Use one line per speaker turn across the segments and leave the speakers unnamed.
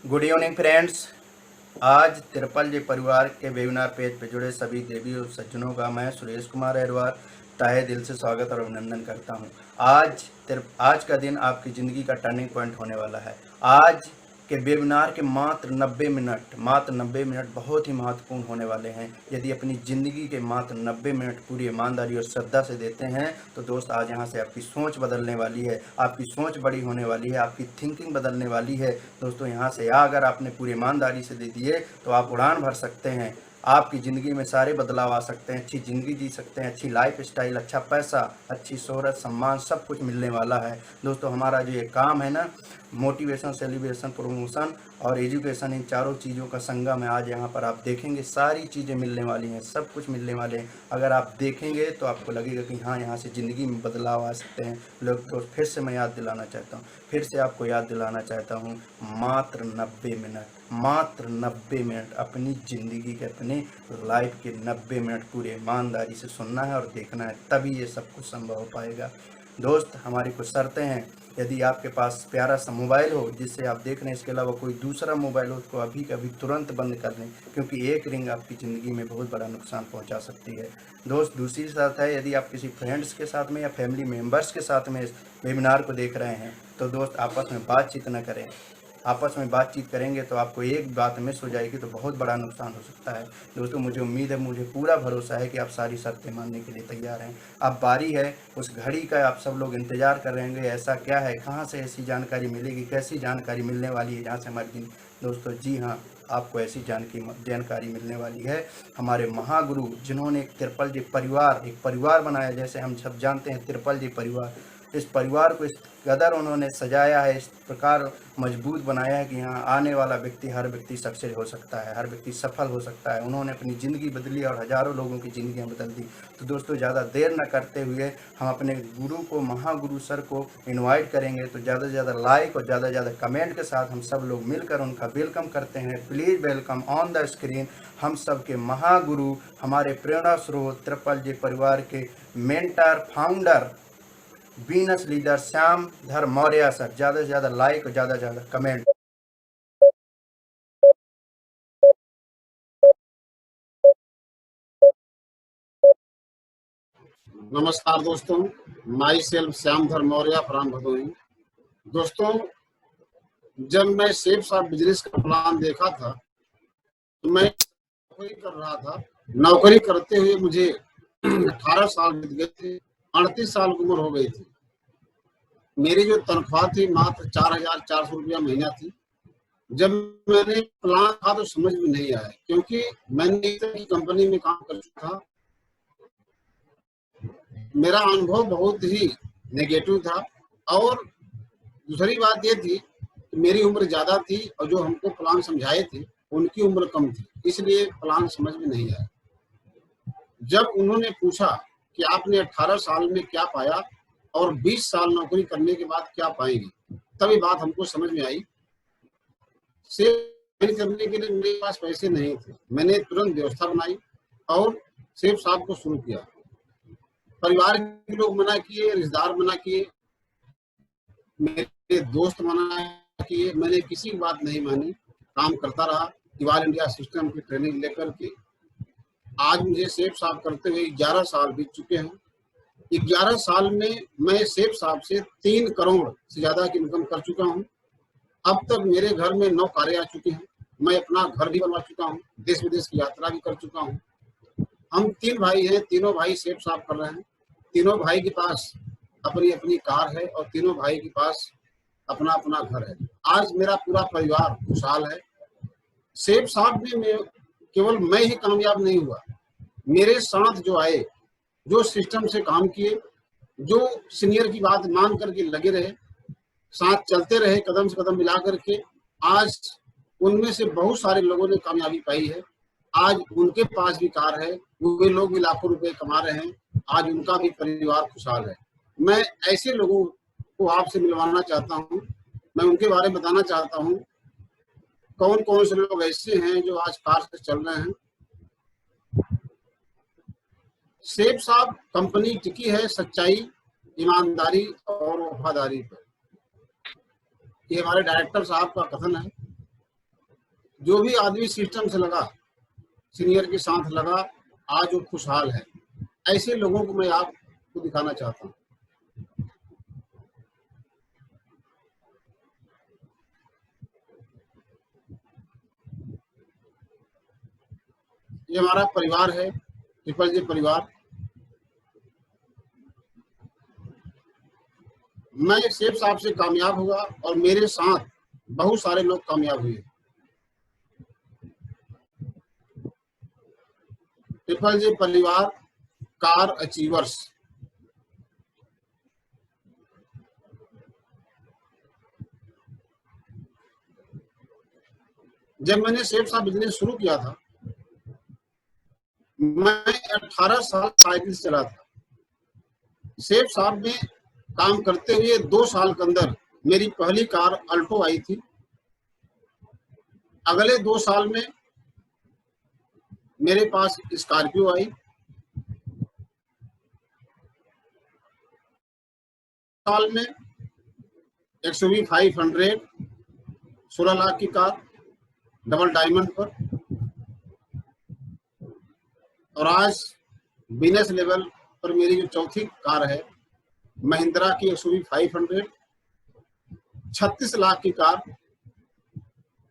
Good evening friends. आज तिरपल जी परिवार के वेबिनार पेज पर जुड़े सभी देवी और सज्जनों का मैं सुरेश कुमार अहरवार तहे दिल से स्वागत और अभिनंदन करता हूं। आज का दिन आपकी ज़िंदगी का टर्निंग पॉइंट होने वाला है। आज के वेबिनार के मात्र 90 मिनट बहुत ही महत्वपूर्ण होने वाले हैं। यदि अपनी ज़िंदगी के मात्र 90 मिनट पूरी ईमानदारी और श्रद्धा से देते हैं तो दोस्त आज यहाँ से आपकी सोच बदलने वाली है, आपकी सोच बड़ी होने वाली है, आपकी थिंकिंग बदलने वाली है। दोस्तों यहाँ से अगर आपने पूरी ईमानदारी से दे दिए तो आप उड़ान भर सकते हैं। आपकी ज़िंदगी में सारे बदलाव आ सकते हैं, अच्छी ज़िंदगी जी सकते हैं, अच्छी लाइफ स्टाइल, अच्छा पैसा, अच्छी शोहरत, सम्मान सब कुछ मिलने वाला है। दोस्तों हमारा जो ये काम है ना, मोटिवेशन, सेलिब्रेशन, प्रमोशन और एजुकेशन, इन चारों चीज़ों का संगम है। आज यहाँ पर आप देखेंगे सारी चीज़ें मिलने वाली हैं, सब कुछ मिलने वाले हैं। अगर आप देखेंगे तो आपको लगेगा कि हाँ, यहाँ से ज़िंदगी में बदलाव आ सकते हैं। लोग तो फिर से मैं याद दिलाना चाहता हूँ, फिर से आपको याद दिलाना चाहता हूँ, मात्र 90 मिनट अपनी ज़िंदगी के, अपने लाइफ के 90 मिनट पूरे ईमानदारी से सुनना है और देखना है, तभी ये सब कुछ संभव हो पाएगा। दोस्त हमारी कुछ शर्तें हैं। यदि आपके पास प्यारा सा मोबाइल हो जिससे आप देख रहे हैं, इसके अलावा कोई दूसरा मोबाइल हो, उसको अभी के अभी तुरंत बंद कर लें, क्योंकि एक रिंग आपकी ज़िंदगी में बहुत बड़ा नुकसान पहुंचा सकती है। दोस्त दूसरी शर्त है, यदि आप किसी फ्रेंड्स के साथ में या फैमिली मेम्बर्स के साथ में इस वेबिनार को देख रहे हैं तो दोस्त आपस में बातचीत न करें। आपस में बातचीत करेंगे तो आपको एक बात मिस हो जाएगी तो बहुत बड़ा नुकसान हो सकता है। दोस्तों मुझे उम्मीद है, मुझे पूरा भरोसा है कि आप सारी शर्तें मानने के लिए तैयार हैं। अब बारी है उस घड़ी का, आप सब लोग इंतज़ार कर रहे होंगे, ऐसा क्या है, कहाँ से ऐसी जानकारी मिलेगी, कैसी जानकारी मिलने वाली है जहाँ से हमारी दोस्तों जी हाँ, आपको ऐसी जानकारी मिलने वाली है। हमारे महागुरु जिन्होंने एक तिरपल जी परिवार, एक परिवार बनाया, जैसे हम सब जानते हैं तिरपल जी परिवार, इस परिवार को इस कदर उन्होंने सजाया है, इस प्रकार मजबूत बनाया है कि यहाँ आने वाला व्यक्ति, हर व्यक्ति सक्सेस हो सकता है, हर व्यक्ति सफल हो सकता है। उन्होंने अपनी ज़िंदगी बदली और हज़ारों लोगों की ज़िंदगियाँ बदल दी। तो दोस्तों ज़्यादा देर न करते हुए हम अपने गुरु को, महागुरु सर को इनवाइट करेंगे। तो ज़्यादा से ज़्यादा लाइक और ज़्यादा से ज़्यादा कमेंट के साथ हम सब लोग मिलकर उनका वेलकम करते हैं। Please welcome on the screen हम सब के महागुरु, हमारे प्रेरणा स्रोत, तिरपल जी परिवार के mentor, founder, Venus leader Shyam धर मौर्य सर। ज़्यादा से ज़्यादा लाइक और ज़्यादा से ज़्यादा कमेंट।
नमस्कार दोस्तों, माई सेल्फ श्याम धर मौर्य फ्रॉम भदोही। दोस्तों, जब मैं सेफ शॉप बिजनेस का प्लान देखा था तो मैं नौकरी कर रहा था। नौकरी करते हुए मुझे 18 साल बीत गए थे, 38 साल की उम्र हो गई थी। मेरी जो तनख्वाह थी मात्र 4,400 रुपया महीना थी। जब मैंने प्लान था तो समझ में नहीं आया, क्योंकि मैंने इस तरह की कंपनी में काम कर चुका था। मेरा अनुभव बहुत ही नेगेटिव था। और दूसरी बात ये थी कि मेरी उम्र ज्यादा थी और जो हमको प्लान समझाए थे उनकी उम्र कम थी, इसलिए प्लान समझ में नहीं आया। जब उन्होंने पूछा कि आपने 18 साल में क्या पाया और 20 साल नौकरी करने के बाद क्या पाएंगे, तभी बात हमको समझ में आई। सेव करने के लिए मेरे पास पैसे नहीं थे। मैंने तुरंत व्यवस्था बनाई और सेव साहब को शुरू किया। परिवार के लोग मना किए, रिश्तेदार मना किए, मेरे दोस्त मना किए, मैंने किसी की बात नहीं मानी, काम करता रहा। इवाल इंडिया सिस्टम की ट्रेनिंग लेकर के आज मुझे सेफ साहब करते हुए 11 साल बीत चुके हैं। 11 साल में मैं सेफ साहब से 3 करोड़ से ज्यादा की इनकम कर चुका हूँ। अब तक मेरे घर में 9 कारें आ चुकी हैं। मैं अपना घर भी बनवा चुका हूँ, देश विदेश की यात्रा भी कर चुका हूँ। हम 3 भाई हैं, तीनों भाई सेफ साहब कर रहे हैं। तीनों भाई के पास अपनी अपनी कार है और तीनों भाई के पास अपना अपना घर है। आज मेरा पूरा परिवार खुशहाल है। सेफ साहब में केवल मैं ही कामयाब नहीं हुआ, मेरे साथ जो आए, जो सिस्टम से काम किए, जो सीनियर की बात मान करके लगे रहे, साथ चलते रहे, कदम से कदम मिला करके, आज उनमें से बहुत सारे लोगों ने कामयाबी पाई है। आज उनके पास भी कार है, वे लोग भी लाखों रुपए कमा रहे हैं, आज उनका भी परिवार खुशहाल है। मैं ऐसे लोगों को आपसे मिलवाना चाहता हूँ, मैं उनके बारे में बताना चाहता हूँ। कौन कौन से लोग ऐसे हैं जो आज कार से चल रहे हैं। सेफ साहब कंपनी टिकी है सच्चाई, ईमानदारी और वफादारी पर। ये हमारे डायरेक्टर साहब का कथन है। जो भी आदमी सिस्टम से लगा, सीनियर के साथ लगा, आज वो खुशहाल है। ऐसे लोगों को मैं आपको दिखाना चाहता हूँ। ये हमारा परिवार है, ट्रिपल जे परिवार। मैं सेठ साहब से कामयाब हुआ और मेरे साथ बहुत सारे लोग कामयाब हुए। ट्रिपल जे परिवार कार अचीवर्स। जब मैंने सेठ साहब बिजनेस शुरू किया था, मैं 18 साल साइकिल चला था। सेठ साहब ने काम करते हुए 2 साल के अंदर मेरी पहली कार अल्टो आई थी। अगले 2 साल में मेरे पास स्कॉर्पियो आई। साल में XUV 500 16 लाख की कार डबल डायमंड पर। और आज बिजनेस लेवल पर मेरी जो चौथी कार है महिंद्रा की XUV 500 36 लाख की कार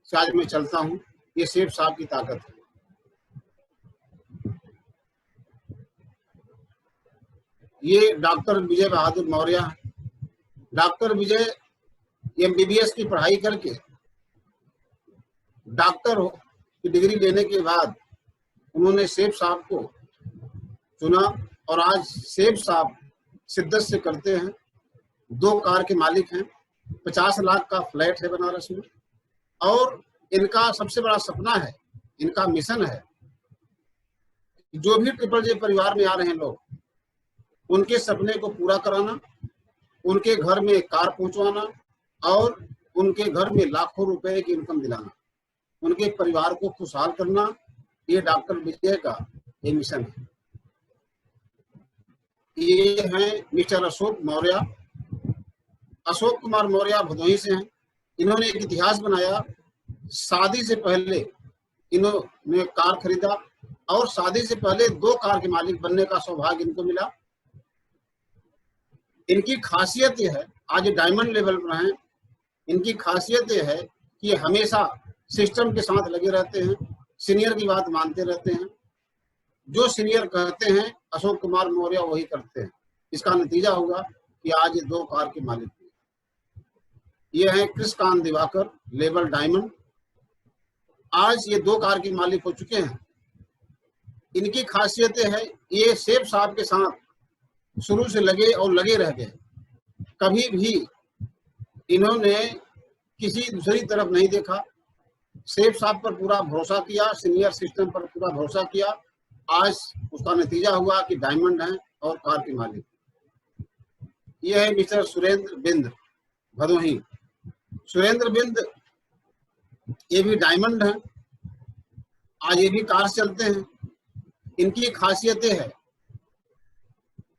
से आज मैं चलता हूँ। ये सेठ साहब की ताकत है। ये डॉक्टर विजय बहादुर मौर्य। डॉक्टर विजय MBBS की पढ़ाई करके डॉक्टर की डिग्री लेने के बाद उन्होंने सेठ साहब को चुना और आज सेठ साहब शिद्दत से करते हैं। 2 कार के मालिक हैं, 50 लाख का फ्लैट है बनारस में। और इनका सबसे बड़ा सपना है, इनका मिशन है, जो भी ट्रिपल जे परिवार में आ रहे हैं लोग, उनके सपने को पूरा कराना, उनके घर में कार पहुंचवाना और उनके घर में लाखों रुपए की इनकम दिलाना, उनके परिवार को खुशहाल करना। ये डॉक्टर विजय का ये मिशन है। ये हैं मिस्टर अशोक मौर्य। अशोक कुमार मौर्य भदोही से हैं। इन्होंने एक इतिहास बनाया। शादी से पहले इन्होंने कार खरीदा और शादी से पहले 2 कार के मालिक बनने का सौभाग्य इनको मिला। इनकी खासियत यह है, आज डायमंड लेवल पर हैं, इनकी खासियत यह है कि हमेशा सिस्टम के साथ लगे रहते हैं, सीनियर की बात मानते रहते हैं। जो सीनियर कहते हैं अशोक कुमार मौर्य वही करते हैं। इसका नतीजा होगा कि आज ये 2 कार के मालिक हैं। ये है कृष्णकांत दिवाकर, लेवल डायमंड। आज ये 2 कार के मालिक हो चुके हैं। इनकी खासियतें है, ये सेठ साहब के साथ शुरू से लगे और लगे रह गए। कभी भी इन्होंने किसी दूसरी तरफ नहीं देखा। सेठ साहब पर पूरा भरोसा किया, सीनियर सिस्टम पर पूरा भरोसा किया। आज उसका नतीजा हुआ कि डायमंड हैं और कार के मालिक। ये है मिस्टर सुरेंद्र बिंद भदोही। सुरेंद्र बिंद ये भी डायमंड हैं। आज ये भी कार चलते हैं। इनकी खासियतें है,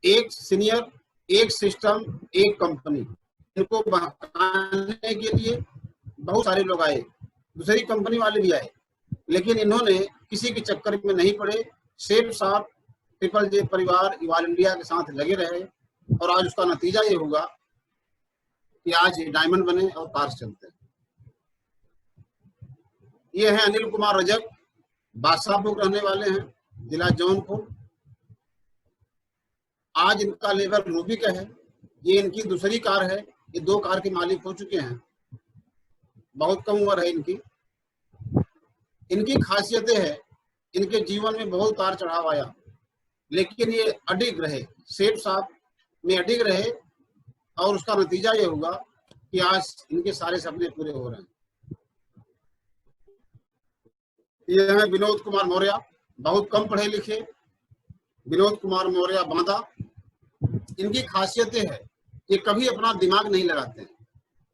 एक सीनियर, एक सिस्टम, एक कंपनी। इनको बहकाने के लिए बहुत सारे लोग आए, दूसरी कंपनी वाले भी आए, लेकिन इन्होंने किसी के चक्कर में नहीं पड़े। सेठ साहब ट्रिपल जे परिवार ऑल इंडिया के साथ लगे रहे और आज उसका नतीजा ये होगा कि आज डायमंड बने और कार चलते हैं। ये है अनिल कुमार रजक, बादशाहपुर रहने वाले हैं, जिला जौनपुर। आज इनका लेवल रूबी का है। ये इनकी दूसरी कार है। ये 2 कार के मालिक हो चुके हैं। बहुत कम उम्र है इनकी। इनकी खासियतें है, इनके जीवन में बहुत उतार चढ़ाव आया, लेकिन ये अडिग रहे, सेठ साहब में अडिग रहे और उसका नतीजा ये हुआ कि आज इनके सारे सपने पूरे हो रहे हैं। ये है विनोद कुमार मौर्य, बहुत कम पढ़े लिखे। विनोद कुमार मौर्य बांदा। इनकी खासियतें है, ये कभी अपना दिमाग नहीं लगाते हैं।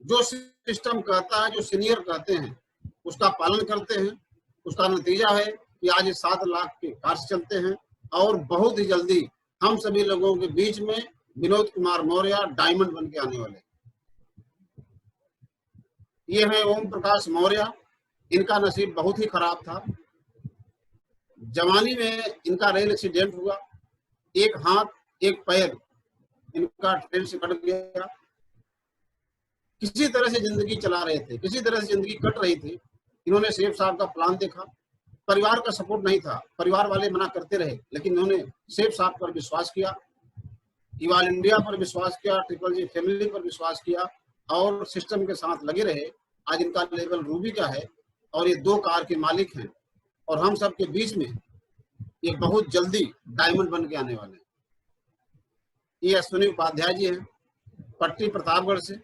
जो सिस्टम कहता है, जो सीनियर कहते हैं, उसका पालन करते हैं। उसका नतीजा है कि आज 7 लाख के कार चलते हैं और बहुत ही जल्दी हम सभी लोगों के बीच में विनोद कुमार मौर्य डायमंड बन के आने वाले। ये है ओम प्रकाश मौर्य, इनका नसीब बहुत ही खराब था। जवानी में इनका रेल एक्सीडेंट हुआ, एक हाथ एक पैर इनका ट्रेन से कट गया। किसी तरह से जिंदगी चला रहे थे, किसी तरह से जिंदगी कट रही थी। इन्होंने सेठ साहब का प्लान देखा। परिवार का सपोर्ट नहीं था, परिवार वाले मना करते रहे, लेकिन इन्होंने सेठ साहब पर विश्वास किया, इवाल इंडिया पर विश्वास किया, ट्रिपल जी फैमिली पर विश्वास किया और सिस्टम के साथ लगे रहे। आज इनका लेवल रूबी का है और ये 2 कार के मालिक हैं और हम सब के बीच में ये बहुत जल्दी डायमंड बन के आने वाले हैं। ये अश्विनी उपाध्याय जी हैं, पट्टी प्रतापगढ़ से।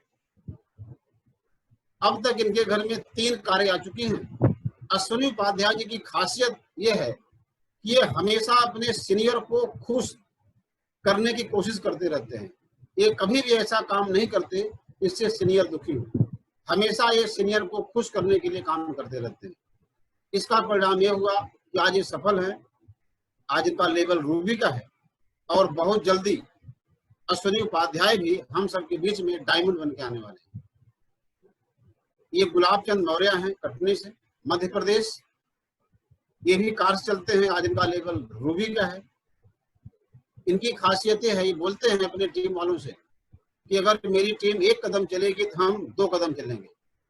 अब तक इनके घर में 3 कारें आ चुकी हैं। अश्विनी उपाध्याय जी की खासियत ये है कि ये हमेशा अपने सीनियर को खुश करने की कोशिश करते रहते हैं। ये कभी भी ऐसा काम नहीं करते इससे सीनियर दुखी हो। हमेशा ये सीनियर को खुश करने के लिए काम करते रहते हैं। इसका परिणाम ये हुआ कि आज ये सफल है। आज इनका लेवल रूबी का है और बहुत जल्दी अश्विनी उपाध्याय भी हम सबके बीच में डायमंड बन के आने वाले हैं। ये गुलाब चंद मौर्य हैं, कटनी से, मध्य प्रदेश। ये भी कार से चलते हैं। आज इनका लेवल रूबी का है। इनकी खासियतें हैं, ये बोलते हैं अपने टीम वालों से कि अगर मेरी टीम 1 कदम चलेगी तो हम 2 कदम चलेंगे।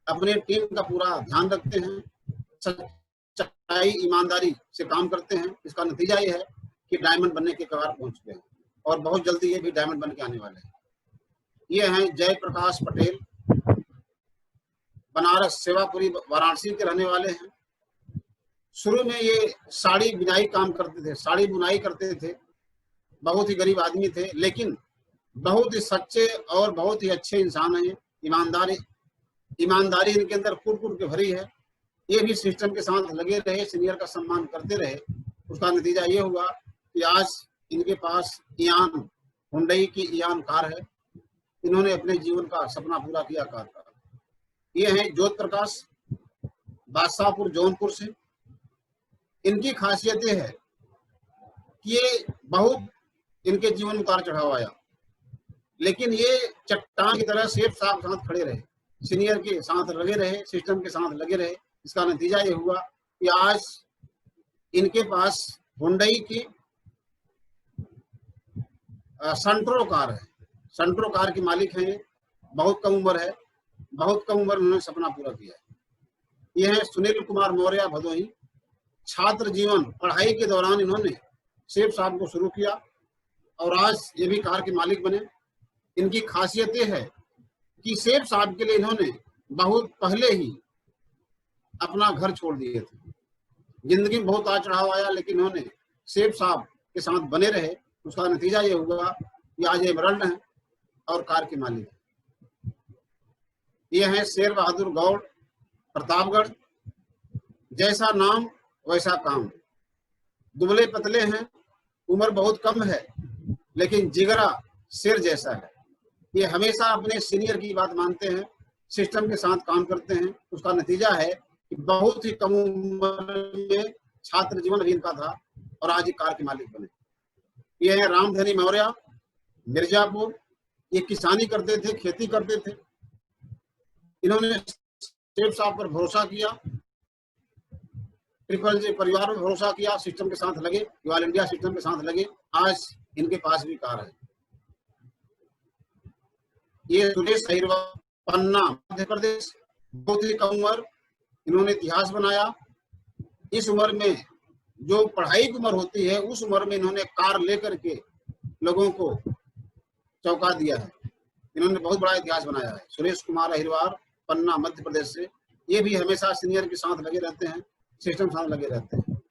अपने टीम का पूरा ध्यान रखते हैं, सच्चाई ईमानदारी से काम करते हैं। इसका नतीजा ये है कि डायमंड बनने के कगार पहुंच चुके हैं और बहुत जल्दी ये भी डायमंड बन के आने वाले हैं। ये हैं जयप्रकाश पटेल, बनारस सेवापुरी वाराणसी के रहने वाले हैं। शुरू में ये साड़ी बुनाई काम करते थे, साड़ी बुनाई करते थे। बहुत ही गरीब आदमी थे, लेकिन बहुत ही सच्चे और बहुत ही अच्छे इंसान हैं। ईमानदारी इनके अंदर कूट के भरी है। ये भी सिस्टम के साथ लगे रहे, सीनियर का सम्मान करते रहे। उसका नतीजा ये हुआ कि आज इनके पास इयान, हुंडई की इयान कार है। इन्होंने अपने जीवन का सपना पूरा किया कार का। ये हैं ज्योत प्रकाश, बादशाहपुर जौनपुर से। इनकी खासियत ये है कि ये बहुत इनके जीवन में उतार चढ़ाव आया, लेकिन ये चट्टान की तरह सेठ साहब के साथ खड़े रहे, सीनियर के साथ लगे रहे, सिस्टम के साथ लगे रहे। इसका नतीजा ये हुआ कि आज इनके पास हुंडई की सेंट्रो कार है। सेंट्रो कार के मालिक हैं। बहुत कम उम्र है, बहुत कम उम्र में उन्होंने सपना पूरा किया है। ये है सुनील कुमार मौर्य, भदोही। छात्र जीवन, पढ़ाई के दौरान इन्होंने सेठ साहब को शुरू किया और आज ये भी कार के मालिक बने। इनकी खासियत ये है कि सेठ साहब के लिए इन्होंने बहुत पहले ही अपना घर छोड़ दिए थे। जिंदगी में बहुत उतार चढ़ाव आया, लेकिन इन्होंने सेठ साहब के साथ बने रहे। उसका नतीजा ये हुआ कि आज एमरल्ड हैं और कार के मालिक हैं। ये हैं शेर बहादुर गौड़, प्रतापगढ़। जैसा नाम वैसा काम। दुबले पतले हैं, उम्र बहुत कम है, लेकिन जिगरा शेर जैसा है। ये हमेशा अपने सीनियर की बात मानते हैं, सिस्टम के साथ काम करते हैं। उसका नतीजा है कि बहुत ही कम उम्र में छात्र जीवन भी इनका था और आज ये कार के मालिक बने। ये है रामधनी मौर्य, मिर्जापुर। ये किसानी करते थे, खेती करते थे। इन्होंने सेठ साहब पर भरोसा किया, ट्रिपल जी परिवार पर भरोसा किया, सिस्टम के साथ लगे, ऑल इंडिया सिस्टम के साथ लगे। आज इनके पास भी कार है। ये सुरेश अहिरवार, पन्ना, मध्य प्रदेश। बहुत ही कम उम्र, इन्होंने इतिहास बनाया। इस उम्र में जो पढ़ाई की उम्र होती है, उस उम्र में इन्होंने कार लेकर के लोगों को चौंका दिया है। इन्होंने बहुत बड़ा इतिहास बनाया है। सुरेश कुमार अहिरवार, पन्ना, मध्य प्रदेश से। ये भी हमेशा सीनियर के साथ लगे रहते हैं, सिस्टम के साथ लगे रहते हैं।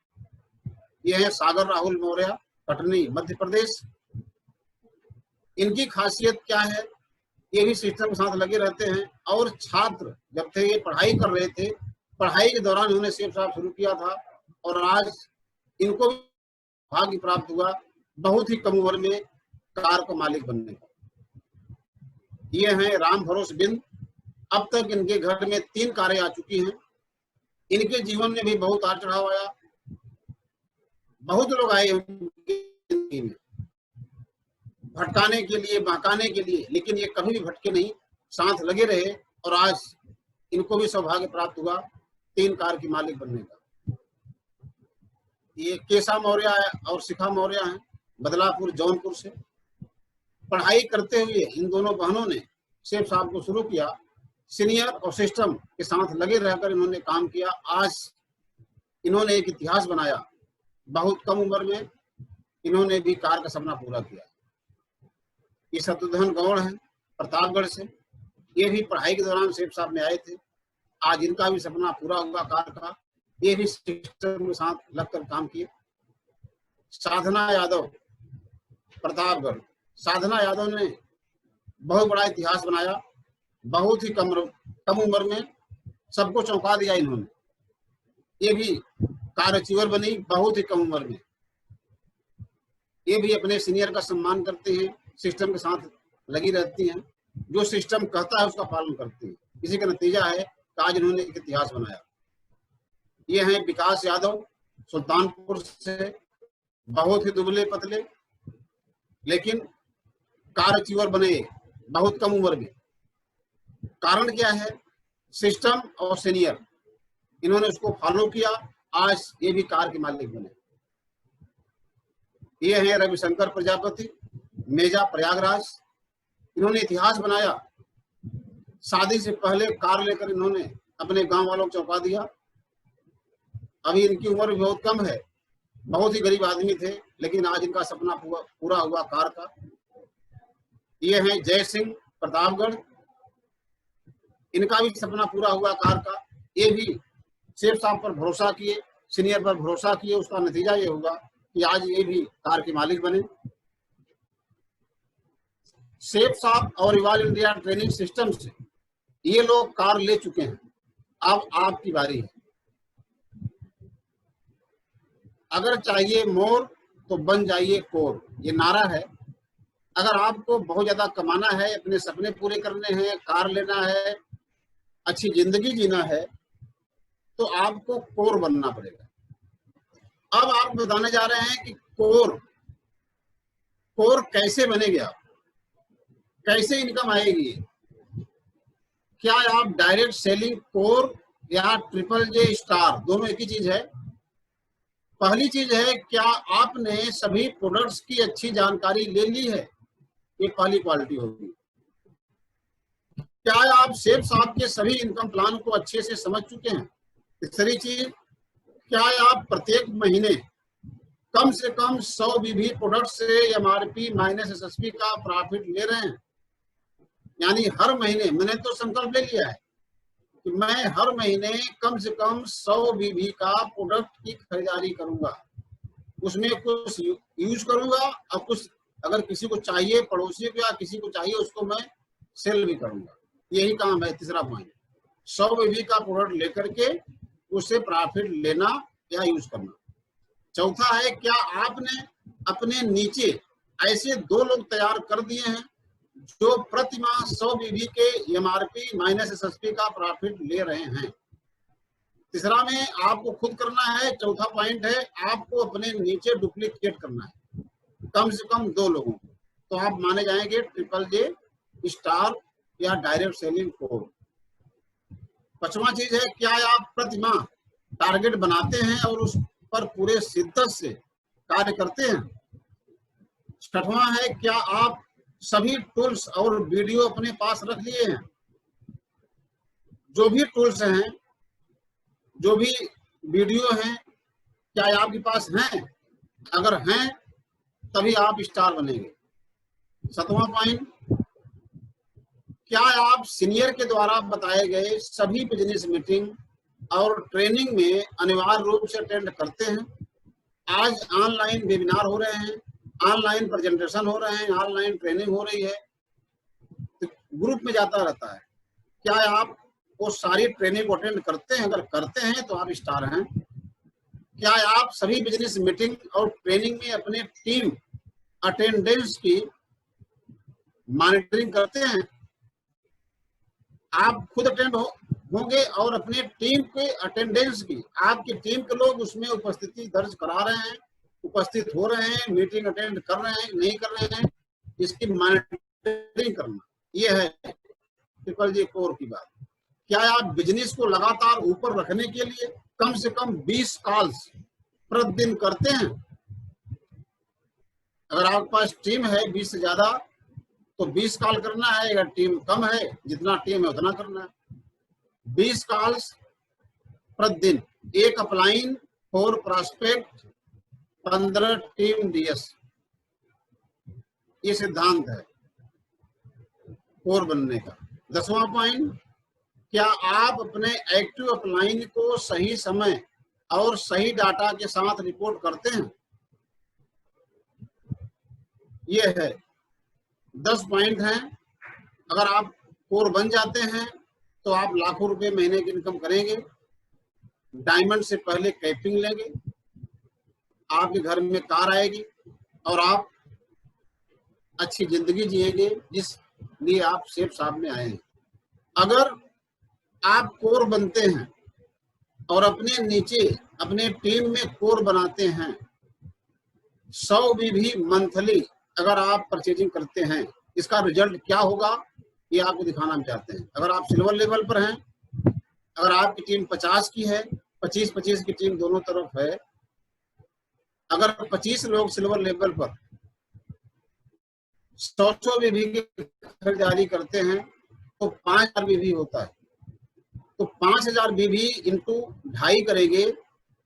ये है सागर राहुल मौर्य, कटनी, मध्य प्रदेश। इनकी खासियत क्या है? ये भी सिस्टम के साथ लगे रहते हैं और छात्र जब थे, ये पढ़ाई कर रहे थे, पढ़ाई के दौरान इन्होंने सेठ साहब शुरू किया था और आज इनको भी भाग्य प्राप्त हुआ बहुत ही कम उम्र में कार का मालिक बनने का। ये हैं राम भरोस बिंद। अब तक इनके घर में 3 कारें आ चुकी हैं। इनके जीवन में भी बहुत उतार चढ़ाव आया, बहुत लोग आए उनकी जिंदगी में भटकाने के लिए, बहकाने के लिए, लेकिन ये कभी भी भटके नहीं, साथ लगे रहे और आज इनको भी सौभाग्य प्राप्त हुआ 3 कार की मालिक बनने का। ये केशा मौर्य और शिखा मौर्य हैं, बदलापुर जौनपुर से। पढ़ाई करते हुए इन दोनों बहनों ने सेठ साहब को शुरू किया। सीनियर और सिस्टम के साथ लगे रहकर इन्होंने काम किया। आज इन्होंने एक इतिहास बनाया। बहुत कम उम्र में इन्होंने भी कार का सपना पूरा किया। ये शत्रुघ्न गौड़ हैं प्रतापगढ़ से। ये भी पढ़ाई के दौरान सेठ साहब में आए थे। आज इनका भी सपना पूरा हुआ कार का। ये भी सिस्टम के साथ लगकर काम किए। साधना यादव प्रतापगढ़। साधना यादव ने बहुत बड़ा इतिहास बनाया। बहुत ही कम उम्र में सबको चौंका दिया इन्होंने। ये भी कार अचीवर बनी बहुत ही कम उम्र में। ये भी अपने सीनियर का सम्मान करते हैं, सिस्टम के साथ लगी रहती हैं। जो सिस्टम कहता है उसका पालन करती हैं। इसी का नतीजा है कि आज इन्होंने एक इतिहास बनाया। ये हैं विकास यादव सुल्तानपुर से। बहुत ही दुबले पतले, लेकिन कार अचीवर बने बहुत कम उम्र में। कारण क्या है? सिस्टम और सीनियर, इन्होंने उसको फॉलो किया। आज ये भी कार के मालिक बने। ये हैं रविशंकर प्रजापति, मेजा प्रयागराज। इन्होंने इतिहास बनाया। शादी से पहले कार लेकर इन्होंने अपने गांव वालों को चौंका दिया। अभी इनकी उम्र भी बहुत कम है। बहुत ही गरीब आदमी थे, लेकिन आज इनका सपना पूरा हुआ कार का। ये हैं जय सिंह प्रतापगढ़। इनका भी सपना पूरा हुआ कार का। ये भी सेठ साहब पर भरोसा किए, सीनियर पर भरोसा किए। उसका नतीजा ये हुआ कि आज ये भी कार के मालिक बने। सेठ साहब और इवाल इंडिया ट्रेनिंग सिस्टम से ये लोग कार ले चुके हैं। अब आपकी बारी है। अगर चाहिए मोर तो बन जाइए कोर, ये नारा है। अगर आपको बहुत ज्यादा कमाना है, अपने सपने पूरे करने हैं, कार लेना है, अच्छी जिंदगी जीना है, तो आपको कोर बनना पड़ेगा। अब आप बताने जा रहे हैं कि कोर कैसे बनेगा, कैसे इनकम आएगी। क्या आप डायरेक्ट सेलिंग कोर या ट्रिपल जे स्टार, दोनों एक ही चीज है। पहली चीज है, क्या आपने सभी प्रोडक्ट्स की अच्छी जानकारी ले ली है, ये पहली क्वालिटी होगी। क्या आप सेठ साहब के सभी इनकम प्लान को अच्छे से समझ चुके हैं। तीसरी चीज, क्या आप प्रत्येक महीने कम से कम 100 बीबी प्रोडक्ट से एमआरपी माइनस एसएसपी का प्रॉफिट ले रहे हैं। यानी हर महीने मैंने तो संकल्प ले लिया है कि मैं हर महीने कम से कम 100 बीबी का प्रोडक्ट की खरीदारी करूंगा। उसमें कुछ यूज करूंगा और कुछ अगर किसी को चाहिए, पड़ोसी को या किसी को चाहिए, उसको मैं सेल भी करूंगा। यही काम है। तीसरा पॉइंट, 100 बीबी का प्रोडक्ट लेकर के उससे प्रॉफिट लेना या यूज करना। चौथा है, क्या आपने अपने नीचे ऐसे 2 लोग तैयार कर दिए हैं जो प्रति माह 100 बीबी के एमआरपी माइनस एसएसपी का प्रॉफिट ले रहे हैं। तीसरा में आपको खुद करना है। चौथा पॉइंट है, आपको अपने नीचे डुप्लीकेट करना है, कम से कम 2 लोगों को, तो आप माने जाएंगे ट्रिपल जे स्टार या डायरेक्ट सेलिंग कोर। पांचवा चीज है, क्या आप प्रति माह टारगेट बनाते हैं और उस पर पूरे शिद्दत से कार्य करते हैं। छठवां है, क्या आप सभी टूल्स और वीडियो अपने पास रख लिए हैं। जो भी टूल्स हैं, जो भी वीडियो हैं, क्या आपके पास हैं। अगर हैं तभी आप स्टार बनेंगे। 7वां पॉइंट, क्या आप सीनियर के द्वारा बताए गए सभी बिजनेस मीटिंग और ट्रेनिंग में अनिवार्य रूप से अटेंड करते हैं। आज ऑनलाइन वेबिनार हो रहे हैं, ऑनलाइन प्रेजेंटेशन हो रहे हैं, ऑनलाइन ट्रेनिंग हो रही है, तो ग्रुप में जाता रहता है। क्या आप वो सारी ट्रेनिंग को अटेंड करते हैं। अगर करते हैं तो आप स्टार हैं। क्या आप सभी बिजनेस मीटिंग और ट्रेनिंग में अपने टीम अटेंडेंस की मॉनिटरिंग करते हैं। आप खुद अटेंड होंगे और अपने टीम के अटेंडेंस की, आपकी टीम के लोग उसमें उपस्थिति दर्ज करा रहे हैं, उपस्थित हो रहे हैं, मीटिंग अटेंड कर रहे हैं, नहीं कर रहे हैं, इसकी मॉनिटरिंग करना। ये है ट्रिपल जे कोर की बात। क्या आप बिजनेस को लगातार ऊपर रखने के लिए कम से कम 20 कॉल्स प्रतिदिन करते हैं? अगर आपके पास टीम है 20 से ज्यादा तो 20 कॉल करना है, अगर टीम कम है जितना टीम है उतना करना है। 20 कॉल्स प्रतिदिन, एक अपलाइन 4 प्रॉस्पेक्ट 15 टीम डीएस, ये सिद्धांत है कोर बनने का। 10वां पॉइंट, क्या आप अपने एक्टिव अपलाइन को सही समय और सही डाटा के साथ रिपोर्ट करते हैं? ये है 10 पॉइंट हैं। अगर आप कोर बन जाते हैं तो आप लाखों रुपए महीने की इनकम करेंगे, डायमंड से पहले कैपिंग लेंगे, आपके घर में कार आएगी और आप अच्छी जिंदगी जिएंगे जिस लिए आप सेफ साहब में आए हैं। अगर आप कोर बनते हैं और अपने नीचे अपने टीम में कोर बनाते हैं, 100 भी मंथली अगर आप परचेजिंग करते हैं, इसका रिजल्ट क्या होगा ये आपको दिखाना हम चाहते हैं। अगर आप सिल्वर लेवल पर हैं, अगर आपकी टीम 50 की है, 25-25 की टीम दोनों तरफ है, अगर 25 लोग सिल्वर लेवल पर 100 बीबी की खरीदारी करते हैं तो 5000 बीबी होता है। तो 5000 बीबी इंटू 2.5 करेंगे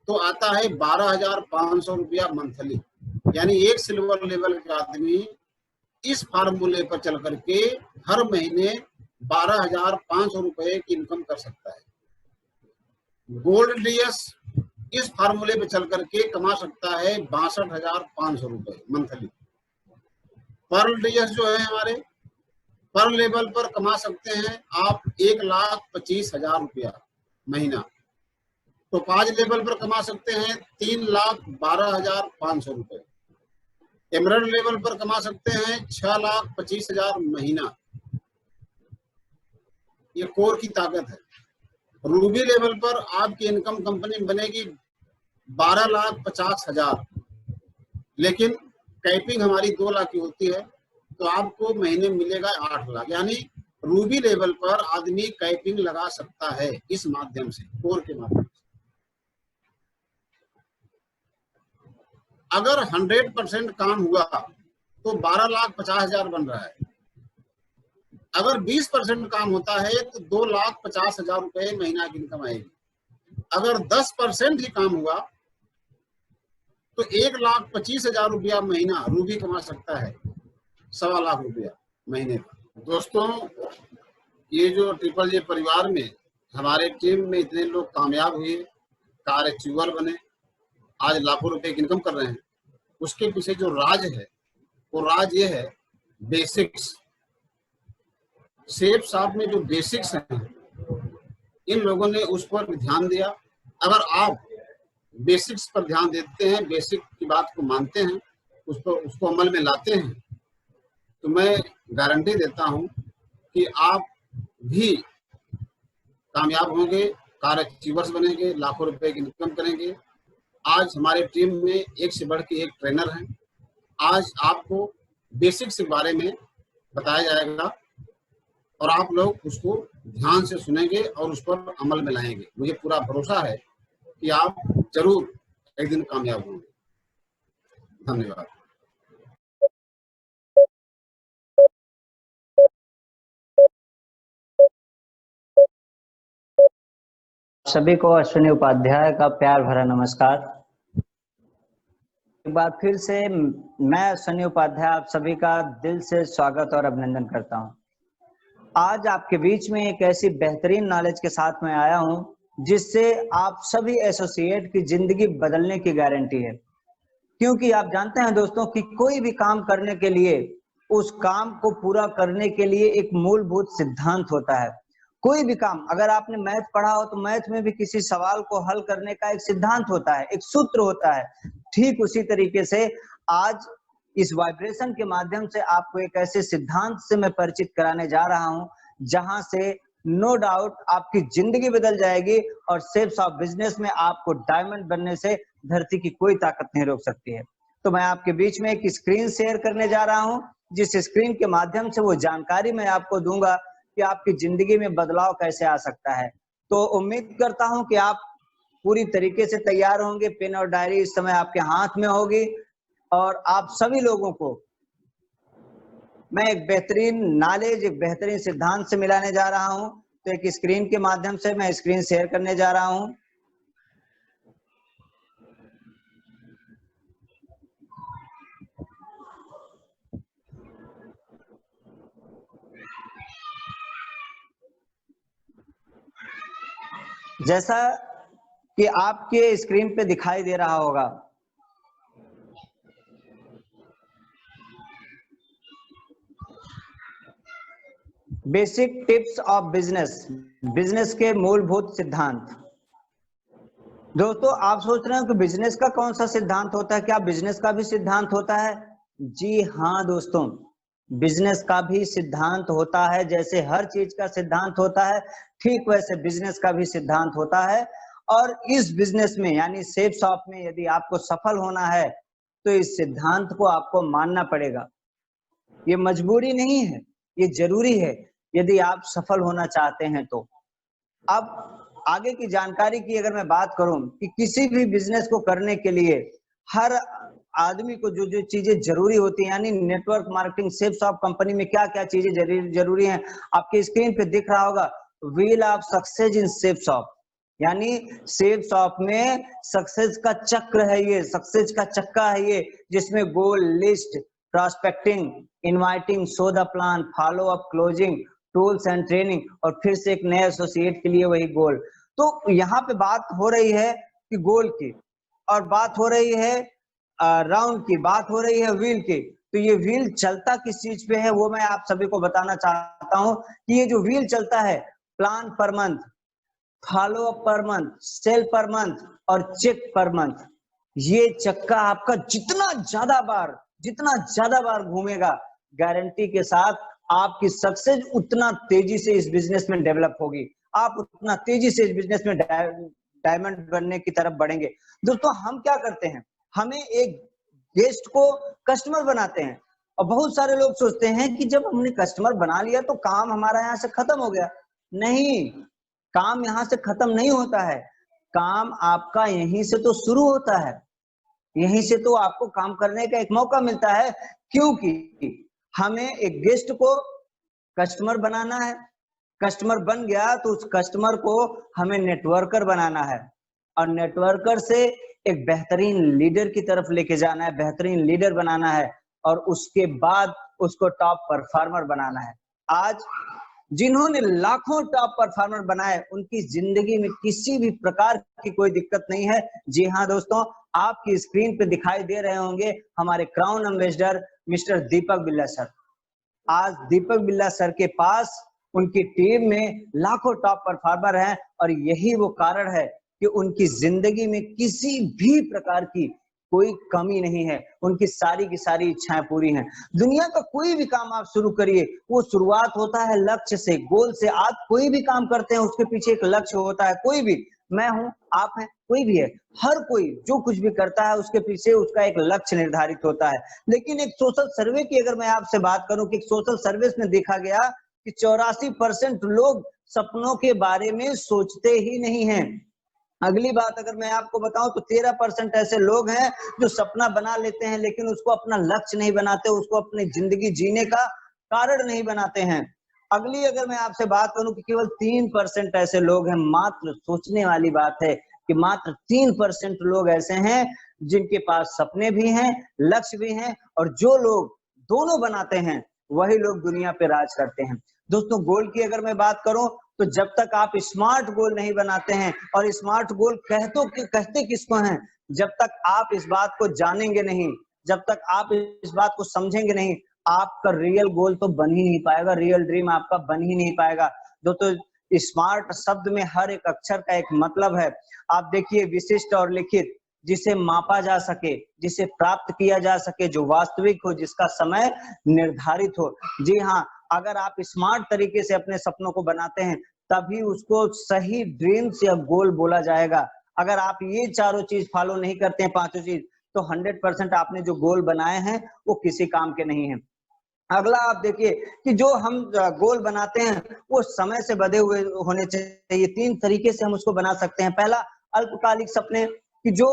तो आता है 12,500 रुपया मंथली। यानी एक सिल्वर लेवल का आदमी इस फार्मूले पर चल करके हर महीने 12,500 रुपए की इनकम कर सकता है। गोल्ड डीएस इस फार्मूले पे चल करके कमा सकता है 62,500 रुपए मंथली। पर्ल डीएस जो है हमारे पर्ल लेवल पर कमा सकते हैं आप 1,25,000 रुपया महीना। टोपाज लेवल पर कमा सकते हैं 3,12,500 रुपए। एमरल्ड लेवल पर कमा सकते हैं 6,25,000 महीना। ये कोर की ताकत है। रूबी लेवल पर आपकी इनकम कंपनी बनेगी 12,50,000, लेकिन कैपिंग हमारी 2 लाख की होती है तो आपको महीने मिलेगा 8 लाख। यानी रूबी लेवल पर आदमी कैपिंग लगा सकता है इस माध्यम से, कोर के माध्यम से। अगर 100% काम हुआ तो 12,50,000 बन रहा है। अगर 20% काम होता है तो 2,50,000 रुपए महीना की इनकम आएगी। अगर 10% ही काम हुआ तो 1,25,000 रुपया महीना रूबी कमा सकता है, 1.25 लाख रुपया महीने का। दोस्तों, ये जो ट्रिपल जे परिवार में हमारे टीम में इतने लोग कामयाब हुए, कार अचीवर बने, आज लाखों रुपए की इनकम कर रहे हैं, उसके पीछे जो राज है वो राज ये है बेसिक्स। सेफ साहब में जो बेसिक्स हैं इन लोगों ने उस पर ध्यान दिया। अगर आप बेसिक्स पर ध्यान देते हैं, बेसिक की बात को मानते हैं, उसको अमल में लाते हैं, तो मैं गारंटी देता हूं कि आप भी कामयाब होंगे, कार अचीवर्स बनेंगे, लाखों रुपए की इनकम करेंगे। आज हमारे टीम में एक से बढ़ के एक ट्रेनर हैं। आज आपको बेसिक्स के बारे में बताया जाएगा और आप लोग उसको ध्यान से सुनेंगे और उस पर अमल में लाएंगे। मुझे पूरा भरोसा है कि आप जरूर एक दिन कामयाब होंगे। धन्यवाद।
सभी को अश्विनी उपाध्याय का प्यार भरा नमस्कार। एक बार फिर से मैं अश्विनी उपाध्याय आप सभी का दिल से स्वागत और अभिनंदन करता हूं। आज आपके बीच में एक ऐसी बेहतरीन नॉलेज के साथ मैं आया हूं जिससे आप सभी एसोसिएट की जिंदगी बदलने की गारंटी है। क्योंकि आप जानते हैं दोस्तों कि कोई भी काम करने के लिए उस काम को पूरा करने के लिए एक मूलभूत सिद्धांत होता है। कोई भी काम, अगर आपने मैथ पढ़ा हो तो मैथ में भी किसी सवाल को हल करने का एक सिद्धांत होता है, एक सूत्र होता है। ठीक उसी तरीके से आज इस वाइब्रेशन के माध्यम से आपको एक ऐसे सिद्धांत से मैं परिचित कराने जा रहा हूं जहां से नो डाउट आपकी जिंदगी बदल जाएगी और सेफ्स ऑफ बिजनेस में आपको डायमंड बनने से धरती की कोई ताकत नहीं रोक सकती है। तो मैं आपके बीच में एक स्क्रीन शेयर करने जा रहा हूं, जिस स्क्रीन के माध्यम से वो जानकारी मैं आपको दूंगा कि आपकी जिंदगी में बदलाव कैसे आ सकता है। तो उम्मीद करता हूं कि आप पूरी तरीके से तैयार होंगे। पेन और डायरी इस समय आपके हाथ में होगी और आप सभी लोगों को मैं एक बेहतरीन नॉलेज, एक बेहतरीन सिद्धांत से मिलाने जा रहा हूं। तो एक स्क्रीन के माध्यम से मैं स्क्रीन शेयर करने जा रहा हूं। जैसा कि आपके स्क्रीन पे दिखाई दे रहा होगा, basic tips of business, business के मूलभूत सिद्धांत। दोस्तों, आप सोच रहे हो कि बिजनेस का कौन सा सिद्धांत होता है, क्या बिजनेस का भी सिद्धांत होता है? जी हाँ दोस्तों, बिजनेस का भी सिद्धांत होता है। जैसे हर चीज का सिद्धांत होता है, ठीक वैसे बिजनेस का भी सिद्धांत होता है। और इस बिजनेस में यानी सेफ शॉप में यदि आपको सफल होना है तो इस सिद्धांत को आपको मानना पड़ेगा। ये मजबूरी नहीं है, ये जरूरी है यदि आप सफल होना चाहते हैं तो। अब आगे की जानकारी की अगर मैं बात करूं कि किसी भी बिजनेस को करने के लिए हर आदमी को जो जो चीजें जरूरी होती हैं, यानी network marketing safe shop company में क्या क्या चीजें जरूरी हैं, आपके स्क्रीन पे दिख रहा होगा, wheel of success in safe shop. यानी सेफ शॉप में सक्सेस का चक्र है, ये सक्सेस का चक्का है ये, जिसमें goal, list, prospecting, inviting, show the plan, follow up, closing, tools and training और फिर से एक नए एसोसिएट के लिए वही गोल। तो यहाँ पे बात हो रही है कि गोल की, और बात हो रही है राउंड की, बात हो रही है व्हील की। तो ये व्हील चलता किस चीज पे है वो मैं आप सभी को बताना चाहता हूँ कि ये जो व्हील चलता है, plan per month, follow up per month, sale per month और चेक पर मंथ, ये चक्का आपका जितना ज्यादा बार घूमेगा, गारंटी के साथ आपकी सक्सेस उतना तेजी से इस बिजनेस में डेवलप होगी, आप उतना तेजी से इस बिजनेस में डायमंड बनने की तरफ बढ़ेंगे। दोस्तों, हम क्या करते हैं, हमें एक गेस्ट को कस्टमर बनाते हैं और बहुत सारे लोग सोचते हैं कि जब हमने कस्टमर बना लिया तो काम हमारा यहाँ से खत्म हो गया। नहीं, काम यहाँ से खत्म नहीं होता है, काम आपका यहीं से तो शुरू होता है, यहीं से तो आपको काम करने का एक मौका मिलता है। क्योंकि हमें एक गेस्ट को कस्टमर बनाना है, कस्टमर बन गया तो उस कस्टमर को हमें नेटवर्कर बनाना है और नेटवर्कर से एक बेहतरीन लीडर की तरफ लेके जाना है, बेहतरीन लीडर बनाना है और उसके बाद उसको टॉप परफॉर्मर बनाना है। आज जिन्होंने लाखों टॉप परफॉर्मर बनाए, उनकी जिंदगी में किसी भी प्रकार की कोई दिक्कत नहीं है। जी हाँ दोस्तों, आपकी स्क्रीन पे दिखाई दे रहे होंगे हमारे क्राउन एम्बेसडर मिस्टर दीपक बिल्ला सर। आज दीपक बिल्ला सर के पास उनकी टीम में लाखों टॉप परफॉर्मर हैं और यही वो कारण है कि उनकी जिंदगी में किसी भी प्रकार की कोई कमी नहीं है, उनकी सारी की सारी इच्छाएं पूरी हैं। दुनिया का कोई भी काम आप शुरू करिए, वो शुरुआत होता है लक्ष्य से, गोल से। आप कोई भी काम करते हैं उसके पीछे एक लक्ष्य होता है। कोई भी, मैं हूं, आप हैं, कोई भी है, हर कोई जो कुछ भी करता है उसके पीछे उसका एक लक्ष्य निर्धारित होता है। लेकिन एक सोशल सर्वे की अगर मैं आपसे बात करूं कि सोशल सर्वे में देखा गया कि 84% लोग सपनों के बारे में सोचते ही नहीं हैं। अगली बात अगर मैं आपको बताऊं तो 13% ऐसे लोग हैं जो सपना बना लेते हैं लेकिन उसको अपना लक्ष्य नहीं बनाते, उसको अपनी जिंदगी जीने का कारण नहीं बनाते हैं। अगली अगर मैं आपसे बात करूं कि केवल 3% ऐसे लोग हैं, मात्र सोचने वाली बात है कि मात्र 3% लोग ऐसे हैं जिनके पास सपने भी हैं, लक्ष्य भी हैं, और जो लोग दोनों बनाते हैं वही लोग दुनिया पे राज करते हैं। दोस्तों, गोल की अगर मैं बात करूं तो जब तक आप स्मार्ट गोल नहीं बनाते हैं, और स्मार्ट गोल कहते किसको हैं, जब तक आप इस बात को जानेंगे नहीं, जब तक आप इस बात को समझेंगे नहीं, आपका रियल गोल तो बन ही नहीं पाएगा, रियल ड्रीम आपका बन ही नहीं पाएगा। दोस्तों, स्मार्ट शब्द में हर एक अक्षर का एक मतलब है। आप देखिए, विशिष्ट और लिखित, जिसे मापा जा सके, जिसे प्राप्त किया जा सके, जो वास्तविक हो, जिसका समय निर्धारित हो। जी हाँ, अगर आप स्मार्ट तरीके से अपने सपनों को बनाते हैं तभी उसको सही ड्रीम्स या गोल बोला जाएगा। अगर आप ये चारों चीज फॉलो नहीं करते हैं, पांचों चीज, तो 100% आपने जो गोल बनाए हैं वो किसी काम के नहीं है। अगला आप देखिए कि जो हम गोल बनाते हैं वो समय से बंधे हुए होने चाहिए। 3 तरीके से हम उसको बना सकते हैं। पहला, अल्पकालिक सपने कि जो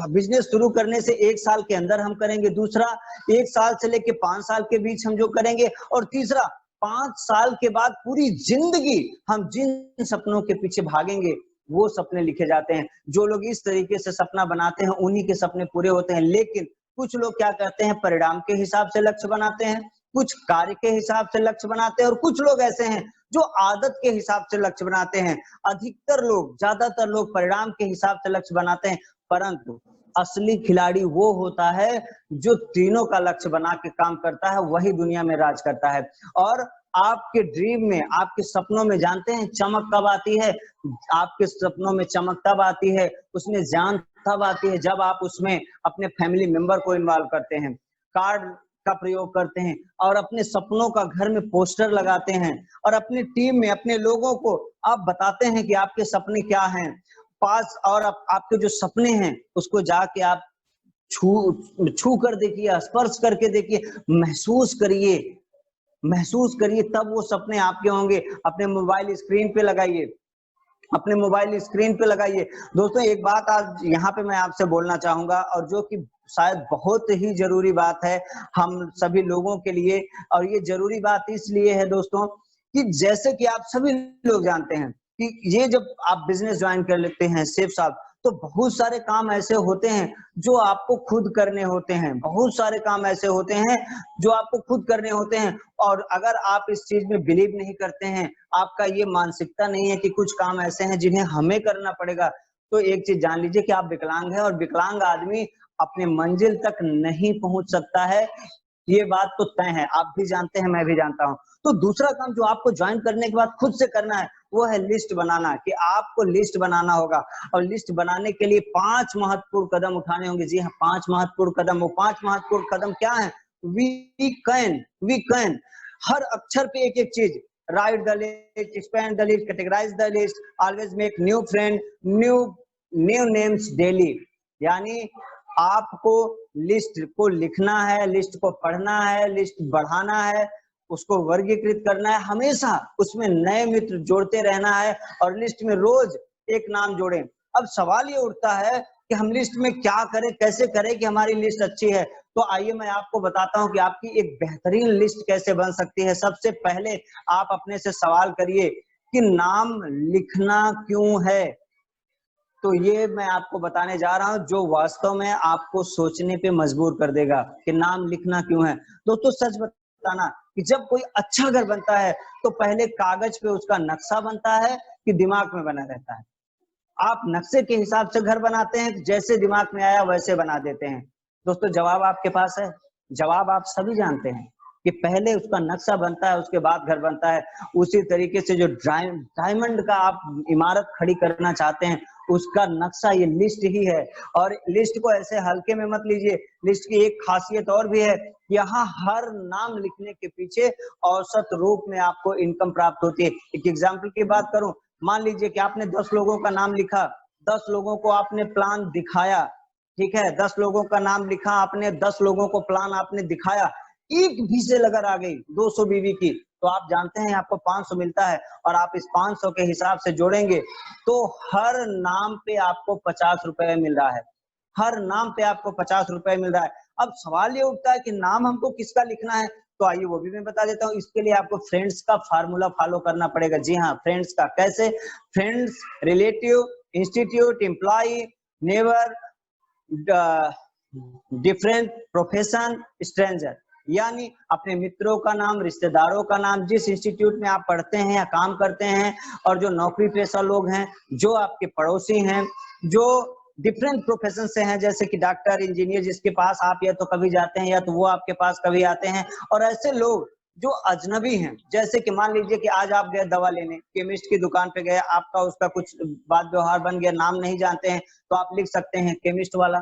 बिजनेस शुरू करने से 1 साल के अंदर हम करेंगे। दूसरा, 1 साल से लेके 5 साल के बीच हम जो करेंगे। और तीसरा, 5 साल के बाद पूरी जिंदगी हम जिन सपनों के पीछे भागेंगे वो सपने लिखे जाते हैं। जो लोग इस तरीके से सपना बनाते हैं उन्हीं के सपने पूरे होते हैं। लेकिन कुछ लोग क्या करते हैं, परिणाम के हिसाब से लक्ष्य बनाते हैं, कुछ कार्य के हिसाब से लक्ष्य बनाते हैं, और कुछ लोग ऐसे हैं जो आदत के हिसाब से लक्ष्य बनाते हैं। अधिकतर लोग, ज्यादातर लोग परिणाम के हिसाब से लक्ष्य बनाते हैं, परंतु असली खिलाड़ी वो होता है जो तीनों का लक्ष्य बना के काम करता है, वही दुनिया में राज करता है। और आपके ड्रीम में, आपके सपनों में जानते हैं चमक कब आती है? आपके सपनों में चमक तब आती है, उसमें जान तब आती है जब आप उसमें अपने फैमिली मेंबर को इन्वॉल्व करते हैं, कार्ड का प्रयोग करते हैं, और अपने सपनों का घर में पोस्टर लगाते हैं, और अपनी टीम में अपने लोगों को आप बताते हैं कि आपके सपने क्या हैं पास। और आपके जो सपने हैं उसको जाके आप छू छू कर देखिए, स्पर्श करके देखिए, महसूस करिए, महसूस करिए, तब वो सपने आपके होंगे। अपने मोबाइल स्क्रीन पे लगाइए, अपने मोबाइल स्क्रीन पे लगाइए। दोस्तों, एक बात आज यहाँ पे मैं आपसे बोलना चाहूंगा, और जो कि शायद बहुत ही जरूरी बात है हम सभी लोगों के लिए। और ये जरूरी बात इसलिए है दोस्तों कि जैसे कि आप सभी लोग जानते हैं कि ये जब आप बिजनेस ज्वाइन कर लेते हैं सेफ साहब, तो बहुत सारे काम ऐसे होते हैं जो आपको खुद करने होते हैं। बहुत सारे काम ऐसे होते हैं जो आपको खुद करने होते हैं। और अगर आप इस चीज में बिलीव नहीं करते हैं, आपका ये मानसिकता नहीं है कि कुछ काम ऐसे हैं जिन्हें हमें करना पड़ेगा, तो एक चीज जान लीजिए कि आप विकलांग हैं, और विकलांग आदमी अपने मंजिल तक नहीं पहुंच सकता है। ये बात तो तय है, आप भी जानते हैं, मैं भी जानता हूं। तो दूसरा काम जो आपको ज्वाइन करने के बाद खुद से करना है वो है लिस्ट बनाना, कि आपको लिस्ट बनाना होगा। और लिस्ट बनाने के लिए 5 महत्वपूर्ण कदम उठाने होंगे। जी हाँ, 5 महत्वपूर्ण कदम। वो 5 महत्वपूर्ण कदम क्या है? वी वी कैन, हर अक्षर पे एक एक चीज। Write the list, expand the list, categorize the list, always make new friend, new new names daily. यानी आपको लिस्ट को लिखना है, लिस्ट को पढ़ना है, लिस्ट बढ़ाना है, उसको वर्गीकृत करना है, हमेशा उसमें नए मित्र जोड़ते रहना है, और लिस्ट में रोज एक नाम जोड़ें। अब सवाल ये उठता है कि हम लिस्ट में क्या करें, कैसे करें कि हमारी लिस्ट अच्छी है। तो आइए मैं आपको बताता हूं कि आपकी एक बेहतरीन लिस्ट कैसे बन सकती है। सबसे पहले आप अपने से सवाल करिए कि नाम लिखना क्यों है। तो ये मैं आपको बताने जा रहा हूं जो वास्तव में आपको सोचने पे मजबूर कर देगा कि नाम लिखना क्यों है। दोस्तों, सच बताना कि जब कोई अच्छा घर बनता है तो पहले कागज पे उसका नक्शा बनता है कि दिमाग में बना रहता है? आप नक्शे के हिसाब से घर बनाते हैं, जैसे दिमाग में आया वैसे बना देते हैं। दोस्तों, जवाब आपके पास है। जवाब आप सभी जानते हैं कि पहले उसका नक्शा बनता है, उसके बाद घर बनता है। उसी तरीके से जो डायमंड का आप इमारत खड़ी करना चाहते हैं, उसका नक्शा ये लिस्ट ही है। और लिस्ट को ऐसे हल्के में मत लीजिए। लिस्ट की एक खासियत और भी है, यहाँ हर नाम लिखने के पीछे औसत रूप में आपको इनकम प्राप्त होती है। एक एग्जाम्पल की बात करूं, मान लीजिए कि आपने 10 लोगों का नाम लिखा, 10 लोगों को आपने प्लान दिखाया, ठीक है, 10 लोगों का नाम लिखा आपने, 10 लोगों को प्लान आपने दिखाया, एक भी सेल अगर आ गई 200 बीवी की, तो आप जानते हैं आपको 500 मिलता है। और आप इस 500 के हिसाब से जोड़ेंगे तो हर नाम पे आपको 50 रुपए मिल रहा है। हर नाम पे आपको 50 रुपए मिल रहा है। अब सवाल ये उठता है कि नाम हमको किसका लिखना है, तो आइए वो भी मैं बता देता हूँ। इसके लिए आपको फ्रेंड्स का फार्मूला फॉलो करना पड़ेगा। जी हाँ, फ्रेंड्स का। कैसे? Friends, relative, institute, employ, neighbour, different, profession, stranger. यानी अपने मित्रों का नाम, रिश्तेदारों का नाम, जिस इंस्टीट्यूट में आप पढ़ते हैं या काम करते हैं, और जो नौकरी पेशा लोग हैं, जो आपके पड़ोसी हैं, जो डिफरेंट प्रोफेशन से हैं, जैसे कि डॉक्टर, इंजीनियर, जिसके पास आप या तो कभी जाते हैं या तो वो आपके पास कभी आते हैं। और ऐसे लोग जो अजनबी हैं, जैसे कि मान लीजिए कि आज आप गए दवा लेने, केमिस्ट की दुकान पे गए, आपका उसका कुछ बात व्यवहार बन गया, नाम नहीं जानते हैं, तो आप लिख सकते हैं केमिस्ट वाला,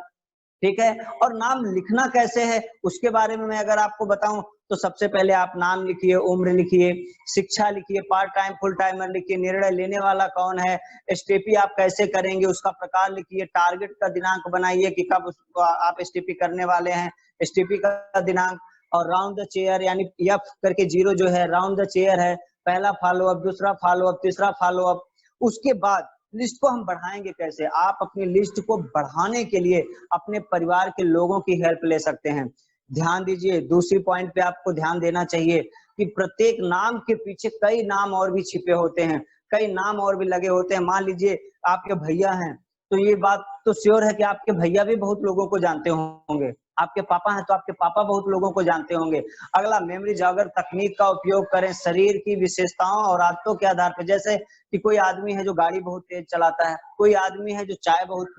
ठीक है। और नाम लिखना कैसे है उसके बारे में मैं अगर आपको बताऊं, तो सबसे पहले आप नाम लिखिए, उम्र लिखिए, शिक्षा लिखिए, पार्ट टाइम, फुल टाइमर लिखिए, निर्णय लेने वाला कौन है, एसटीपी आप कैसे करेंगे उसका प्रकार लिखिए, टारगेट का दिनांक बनाइए कि कब आप एसटीपी करने वाले हैं, एसटीपी का दिनांक, और राउंड द चेयर यानी एफ करके 0 जो है राउंड द चेयर है, पहला फॉलो अप, दूसरा फॉलो अप, तीसरा फॉलो अप। उसके बाद लिस्ट को हम बढ़ाएंगे कैसे? आप अपनी लिस्ट को बढ़ाने के लिए अपने परिवार के लोगों की हेल्प ले सकते हैं। ध्यान दीजिए, दूसरी पॉइंट पे आपको ध्यान देना चाहिए कि प्रत्येक नाम के पीछे कई नाम और भी छिपे होते हैं, कई नाम और भी लगे होते हैं। मान लीजिए आपके भैया हैं, तो ये बात तो श्योर है कि आपके भैया भी बहुत लोगों को जानते होंगे। आपके पापा हैं तो आपके पापा बहुत लोगों को जानते होंगे। अगला, मेमोरी जॉगर तकनीक का उपयोग करें शरीर की विशेषताओं और आदतों के आधार पर। जैसे कि कोई आदमी है जो गाड़ी बहुत तेज चलाता है, कोई आदमी है जो चाय बहुत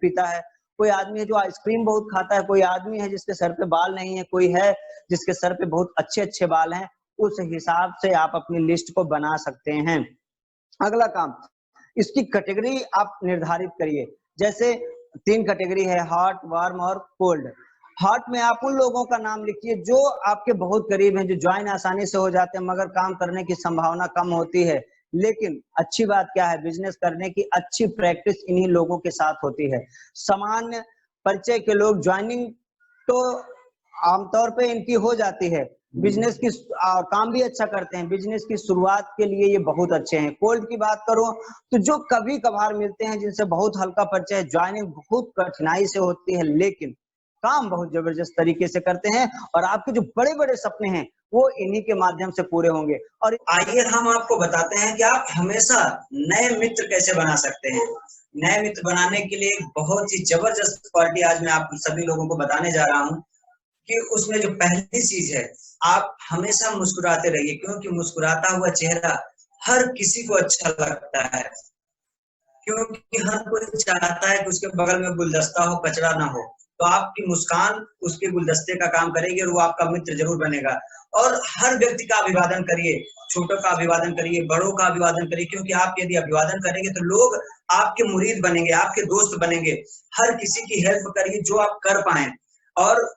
पीता है, कोई आदमी है जो आइसक्रीम बहुत खाता है, कोई आदमी है जिसके सर पे बाल नहीं है, कोई है जिसके सर पे बहुत अच्छे अच्छे बाल हैं। उस हिसाब से आप अपनी लिस्ट को बना सकते हैं। अगला काम, इसकी कैटेगरी आप निर्धारित करिए। जैसे 3 कैटेगरी है, हॉट, वार्म और कोल्ड। हॉट में आप उन लोगों का नाम लिखिए जो आपके बहुत करीब हैं, जो ज्वाइन आसानी से हो जाते हैं मगर काम करने की संभावना कम होती है। लेकिन अच्छी बात क्या है, बिजनेस करने की अच्छी प्रैक्टिस इन्हीं लोगों के साथ होती है। सामान्य परिचय के लोग ज्वाइनिंग तो आमतौर पे इनकी हो जाती है, बिजनेस की काम भी अच्छा करते हैं, बिजनेस की शुरुआत के लिए ये बहुत अच्छे हैं। कोल्ड की बात करूं तो जो कभी कभार मिलते हैं, जिनसे बहुत हल्का परिचय है, ज्वाइनिंग बहुत कठिनाई से होती है लेकिन काम बहुत जबरदस्त तरीके से करते हैं और आपके जो बड़े बड़े सपने हैं वो इन्हीं के माध्यम से पूरे होंगे। और आइए हम आपको बताते हैं कि आप हमेशा नए मित्र कैसे बना सकते हैं। नए मित्र बनाने के लिए एक बहुत ही जबरदस्त क्वालिटी आज मैं आप सभी लोगों को बताने जा रहा हूं कि उसमें जो पहली चीज है, आप हमेशा मुस्कुराते रहिए, क्योंकि मुस्कुराता हुआ चेहरा हर किसी को अच्छा लगता है। क्योंकि हर कोई चाहता है कि उसके बगल में गुलदस्ता हो, कचरा ना हो। तो आपकी मुस्कान उसके गुलदस्ते का काम करेगी और वो आपका मित्र जरूर बनेगा। और हर व्यक्ति का अभिवादन करिए, छोटों का अभिवादन करिए, बड़ों का अभिवादन करिए, क्योंकि आप यदि अभिवादन करेंगे तो लोग आपके मुरीद बनेंगे, आपके दोस्त बनेंगे। हर किसी की हेल्प करिए जो आप कर पाए। और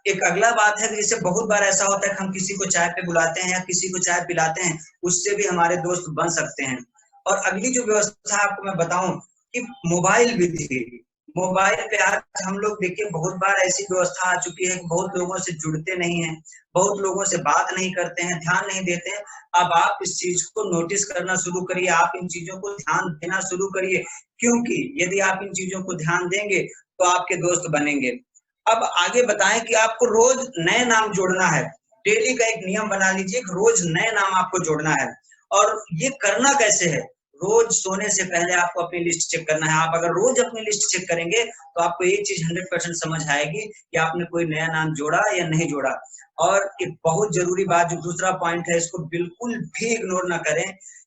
एक अगला बात है कि जैसे बहुत बार ऐसा होता है कि हम किसी को चाय पे बुलाते हैं या किसी को चाय पिलाते हैं, उससे भी हमारे दोस्त बन सकते हैं। और अगली जो व्यवस्था आपको मैं बताऊं कि मोबाइल विधि, मोबाइल पे आज हम लोग देखिए बहुत बार ऐसी व्यवस्था आ चुकी है कि बहुत लोगों से जुड़ते नहीं हैं, बहुत लोगों से बात नहीं करते हैं, ध्यान नहीं देते हैं। अब आप इस चीज को नोटिस करना शुरू करिए, आप इन चीजों को ध्यान देना शुरू करिए, क्योंकि यदि आप इन चीजों को ध्यान देंगे तो आपके दोस्त बनेंगे। अब आगे बताएं कि आपको रोज नए नाम जोड़ना है। डेली का एक नियम बना लीजिए कि रोज नए नाम आपको जोड़ना है। और ये करना कैसे है? रोज सोने से पहले आपको अपनी लिस्ट चेक करना है। आप अगर रोज अपनी लिस्ट चेक करेंगे तो आपको एक चीज 100% समझ आएगी कि आपने कोई नया नाम जोड़ा या नहीं जोड़ा। और एक बहुत जरूरी बात, जो दूसरा पॉइंट है, इसको बिल्कुल भी इग्नोर ना करें।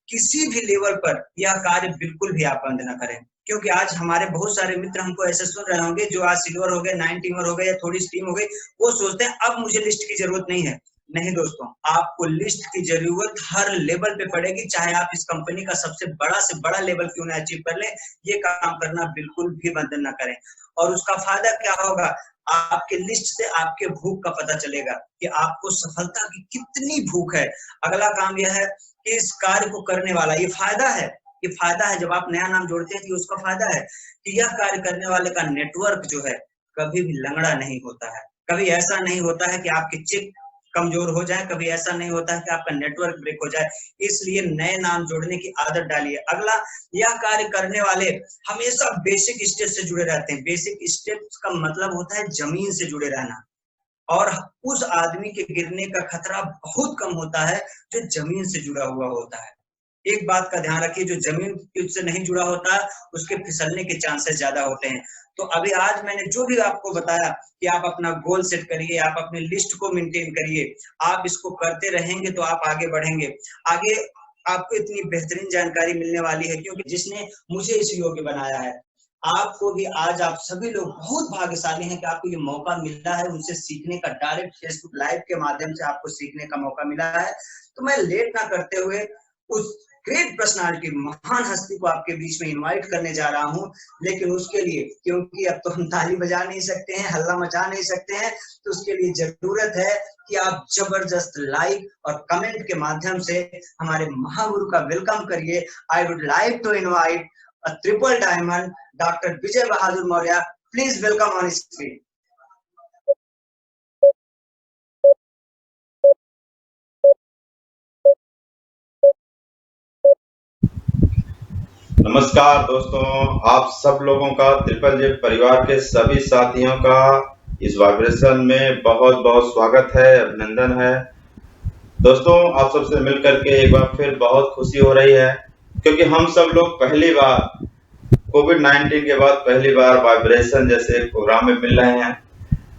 किसी भी लेवल पर यह कार्य बिल्कुल भी आप बंद ना करें, क्योंकि आज हमारे बहुत सारे मित्र हमको ऐसे सुन रहे होंगे जो आज सिल्वर हो गए, 9 टीमर हो गए या थोड़ी स्टीम हो गई, वो सोचते हैं अब मुझे लिस्ट की जरूरत नहीं है। नहीं दोस्तों, आपको लिस्ट की जरूरत हर लेवल पे पड़ेगी, चाहे आप इस कंपनी का सबसे बड़ा से बड़ा लेवल क्यों ना अचीव कर लें, ये काम करना बिल्कुल भी बंद ना करें। और उसका फायदा क्या होगा? आपके लिस्ट से आपके भूख का पता चलेगा कि आपको सफलता की कितनी भूख है। अगला काम यह है कि इस कार्य को करने वाला, ये फायदा है, ये फायदा है जब आप नया नाम जोड़ते हैं कि उसका फायदा है कि यह कार्य करने वाले का नेटवर्क जो है कभी भी लंगड़ा नहीं होता है। कभी ऐसा नहीं होता है कि आपके चिप कमजोर हो जाए, कभी ऐसा नहीं होता है कि आपका नेटवर्क ब्रेक हो जाए। इसलिए नए नाम जोड़ने की आदत डालिए। अगला, यह कार्य करने वाले हमेशा बेसिक स्टेप से जुड़े रहते हैं। बेसिक स्टेप का मतलब होता है जमीन से जुड़े रहना, और उस आदमी के गिरने का खतरा बहुत कम होता है जो जमीन से जुड़ा हुआ होता है। एक बात का ध्यान रखिए, जो जमीन से नहीं जुड़ा होता उसके फिसलने के चांसेस ज्यादा होते हैं। तो अभी आज मैंने जो भी आपको बताया कि आप अपना गोल सेट करिए, आप अपनी लिस्ट को मेंटेन करिए, आप इसको करते रहेंगे तो आप आगे बढ़ेंगे। आगे आपको इतनी बेहतरीन जानकारी मिलने वाली है, क्योंकि जिसने मुझे इस योग्य बनाया है, आपको भी आज आप सभी लोग बहुत भाग्यशाली हैं कि आपको ये मौका मिला है उनसे सीखने का। डायरेक्ट फेसबुक लाइव के माध्यम से आपको सीखने का मौका मिला है। तो मैं लेट ना करते हुए उस ग्रेट पर्सनालिटी, महान हस्ती को आपके बीच में इनवाइट करने जा रहा हूं। लेकिन उसके लिए, क्योंकि अब तो हम ताली बजा नहीं सकते हैं, हल्ला मचा नहीं सकते हैं, तो उसके लिए जरूरत है कि आप जबरदस्त लाइक और कमेंट के माध्यम से हमारे महागुरु का वेलकम करिए। I would like to invite a triple diamond, Dr. Vijay Bahadur Maurya. Please welcome on screen.
नमस्कार दोस्तों, आप सब लोगों का ट्रिपल जे परिवार के सभी साथियों का इस वाइब्रेशन में बहुत बहुत स्वागत है, अभिनंदन है। दोस्तों, आप सबसे मिलकर के एक बार फिर बहुत खुशी हो रही है, क्योंकि हम सब लोग पहली बार कोविड-19 के बाद पहली बार वाइब्रेशन जैसे प्रोग्राम में मिल रहे हैं।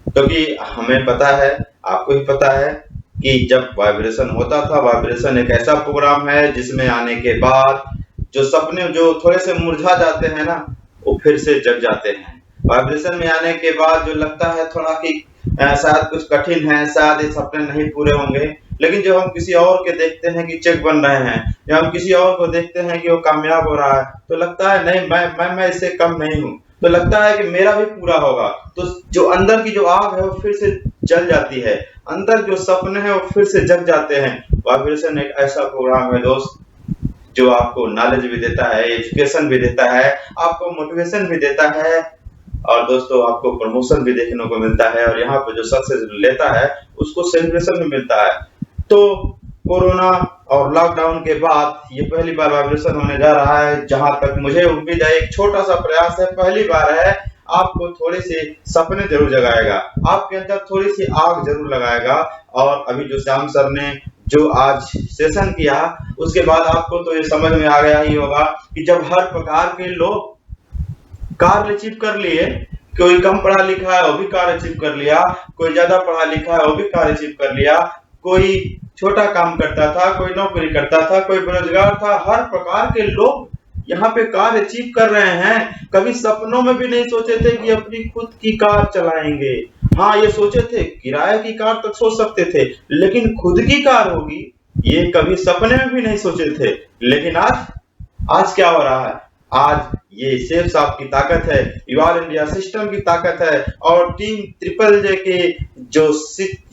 क्योंकि हमें पता है, आपको भी पता है कि जब वाइब्रेशन होता था, वाइब्रेशन एक ऐसा प्रोग्राम है जिसमें आने के बाद जो सपने जो थोड़े से मुरझा जाते हैं ना, वो फिर से जग जाते हैं। वाइब्रेशन में आने के बाद जो लगता है थोड़ा कि शायद कुछ कठिन है, शायद ये सपने नहीं पूरे होंगे, लेकिन जब हम किसी और के देखते हैं कि चेक बन रहे हैं, या हम किसी और को देखते हैं कि वो कामयाब हो रहा है, तो लगता है नहीं, मैं इससे कम नहीं हूँ, तो लगता है कि मेरा भी पूरा होगा। तो जो अंदर की जो आग है वो फिर से जल जाती है, अंदर जो सपने हैं वो फिर से जग जाते हैं। वाइब्रेशन एक ऐसा प्रोग्राम है दोस्त, जो आपको नॉलेज भी देता है, एजुकेशन भी देता है, आपको मोटिवेशन भी देता है, और दोस्तों आपको प्रमोशन भी देखने को मिलता है, और यहाँ पे जो सक्सेस लेता है उसको सेलिब्रेशन भी मिलता है। तो कोरोना और लॉकडाउन के बाद ये पहली बार वाइब्रेशन होने जा रहा है, जहां तक मुझे उम्मीद है एक छोटा सा प्रयास है, पहली बार है, आपको थोड़े से सपने जरूर जगाएगा, आपके अंदर थोड़ी सी आग जरूर लगाएगा। और अभी जो श्याम सर ने जो आज सेशन किया, उसके बाद आपको तो ये समझ में आ गया ही होगा कि जब हर प्रकार के लोग कार्य अचीव कर लिए, कोई कम पढ़ा लिखा है वो भी कार्य अचीव कर लिया, कोई ज्यादा पढ़ा लिखा है वो भी कार्य अचीव कर लिया, कोई छोटा काम करता था, कोई नौकरी करता था, कोई बेरोजगार था, हर प्रकार के लोग यहाँ पे कार अचीव कर रहे हैं। कभी सपनों में भी नहीं सोचे थे कि अपनी खुद की कार चलाएंगे। हाँ, ये सोचे थे किराए की कार तक सोच सकते थे, लेकिन खुद की कार होगी ये कभी सपने में भी नहीं सोचे थे। लेकिन आज क्या हो रहा है? आज ये शेफ साहब की ताकत है, इवाल इंडिया सिस्टम की ताकत है, और टीम ट्रिपल जे के जो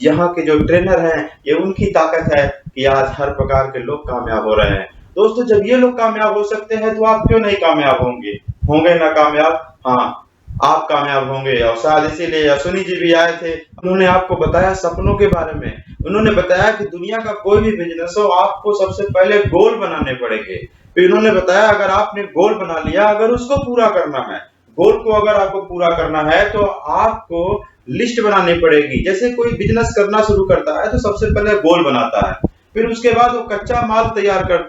यहाँ के जो ट्रेनर हैं, ये उनकी ताकत है कि आज हर प्रकार के लोग कामयाब हो रहे हैं। दोस्तों, जब ये लोग कामयाब हो सकते हैं तो आप क्यों नहीं कामयाब होंगे ना कामयाब? हाँ, आप कामयाब होंगे। और शायद इसीलिए अश्विनी जी भी आए थे, उन्होंने आपको बताया सपनों के बारे में। उन्होंने बताया कि दुनिया का कोई भी बिजनेस हो, आपको सबसे पहले गोल बनाने पड़ेंगे। फिर उन्होंने बताया अगर आपने गोल बना लिया, अगर उसको पूरा करना है, गोल को अगर आपको पूरा करना है तो आपको लिस्ट बनानी पड़ेगी। जैसे कोई बिजनेस करना शुरू करता है तो सबसे पहले गोल बनाता है, फिर उसके बाद वो कच्चा माल तैयार कर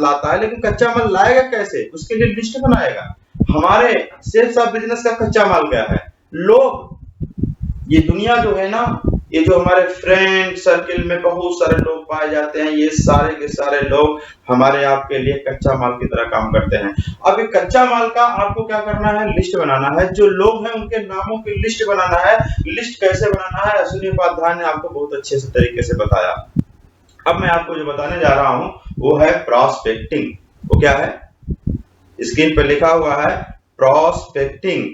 लाता है, लेकिन कच्चा माल लाएगा कैसे? उसके लिए लिस्ट बनाएगा। हमारे सेल्स ऑफ बिजनेस का कच्चा माल क्या है? लोग। ये दुनिया जो है ना, ये जो हमारे फ्रेंड सर्किल में बहुत सारे लोग पाए जाते हैं, ये सारे के सारे लोग हमारे आपके लिए कच्चा माल की तरह काम करते हैं। अब ये कच्चा माल का आपको क्या करना है? लिस्ट बनाना है। जो लोग हैं उनके नामों की लिस्ट बनाना है। लिस्ट कैसे बनाना है? अश्विनी उपाध्याय ने आपको बहुत अच्छे से तरीके से बताया। अब मैं आपको जो बताने जा रहा हूं वो है प्रॉस्पेक्टिंग। वो क्या है? स्क्रीन पर लिखा हुआ है प्रॉस्पेक्टिंग,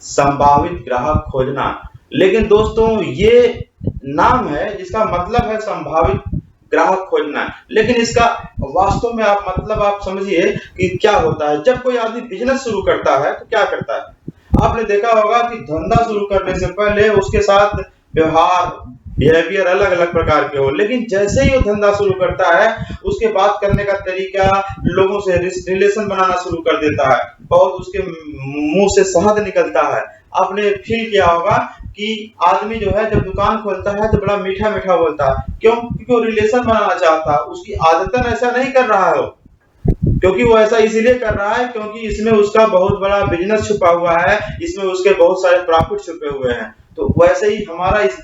संभावित ग्राहक खोजना। लेकिन दोस्तों, ये नाम है जिसका मतलब है संभावित ग्राहक खोजना, लेकिन इसका वास्तव में आप समझिए कि क्या होता है। जब कोई आदमी बिजनेस शुरू करता है तो क्या करता है? आपने देखा होगा कि धंधा शुरू करने से पहले उसके साथ व्यवहार, बिहेवियर अलग अलग प्रकार के हो, लेकिन जैसे ही वो धंधा शुरू करता है उसके बात करने का तरीका, लोगों से रिलेशन बनाना शुरू कर देता है, बहुत उसके मुंह से शहद निकलता है। आपने फील किया होगा कि आदमी जो है जब दुकान खोलता है तो बड़ा मीठा मीठा बोलता है। क्यों? क्योंकि वो रिलेशन बनाना चाहता है। उसकी आदतन ऐसा नहीं कर रहा है वो, क्योंकि वो ऐसा इसीलिए कर रहा है क्योंकि इसमें उसका बहुत बड़ा बिजनेस छुपा हुआ है, इसमें उसके बहुत सारे प्रॉफिट छुपे हुए हैं। तो वैसे ही हमारे इस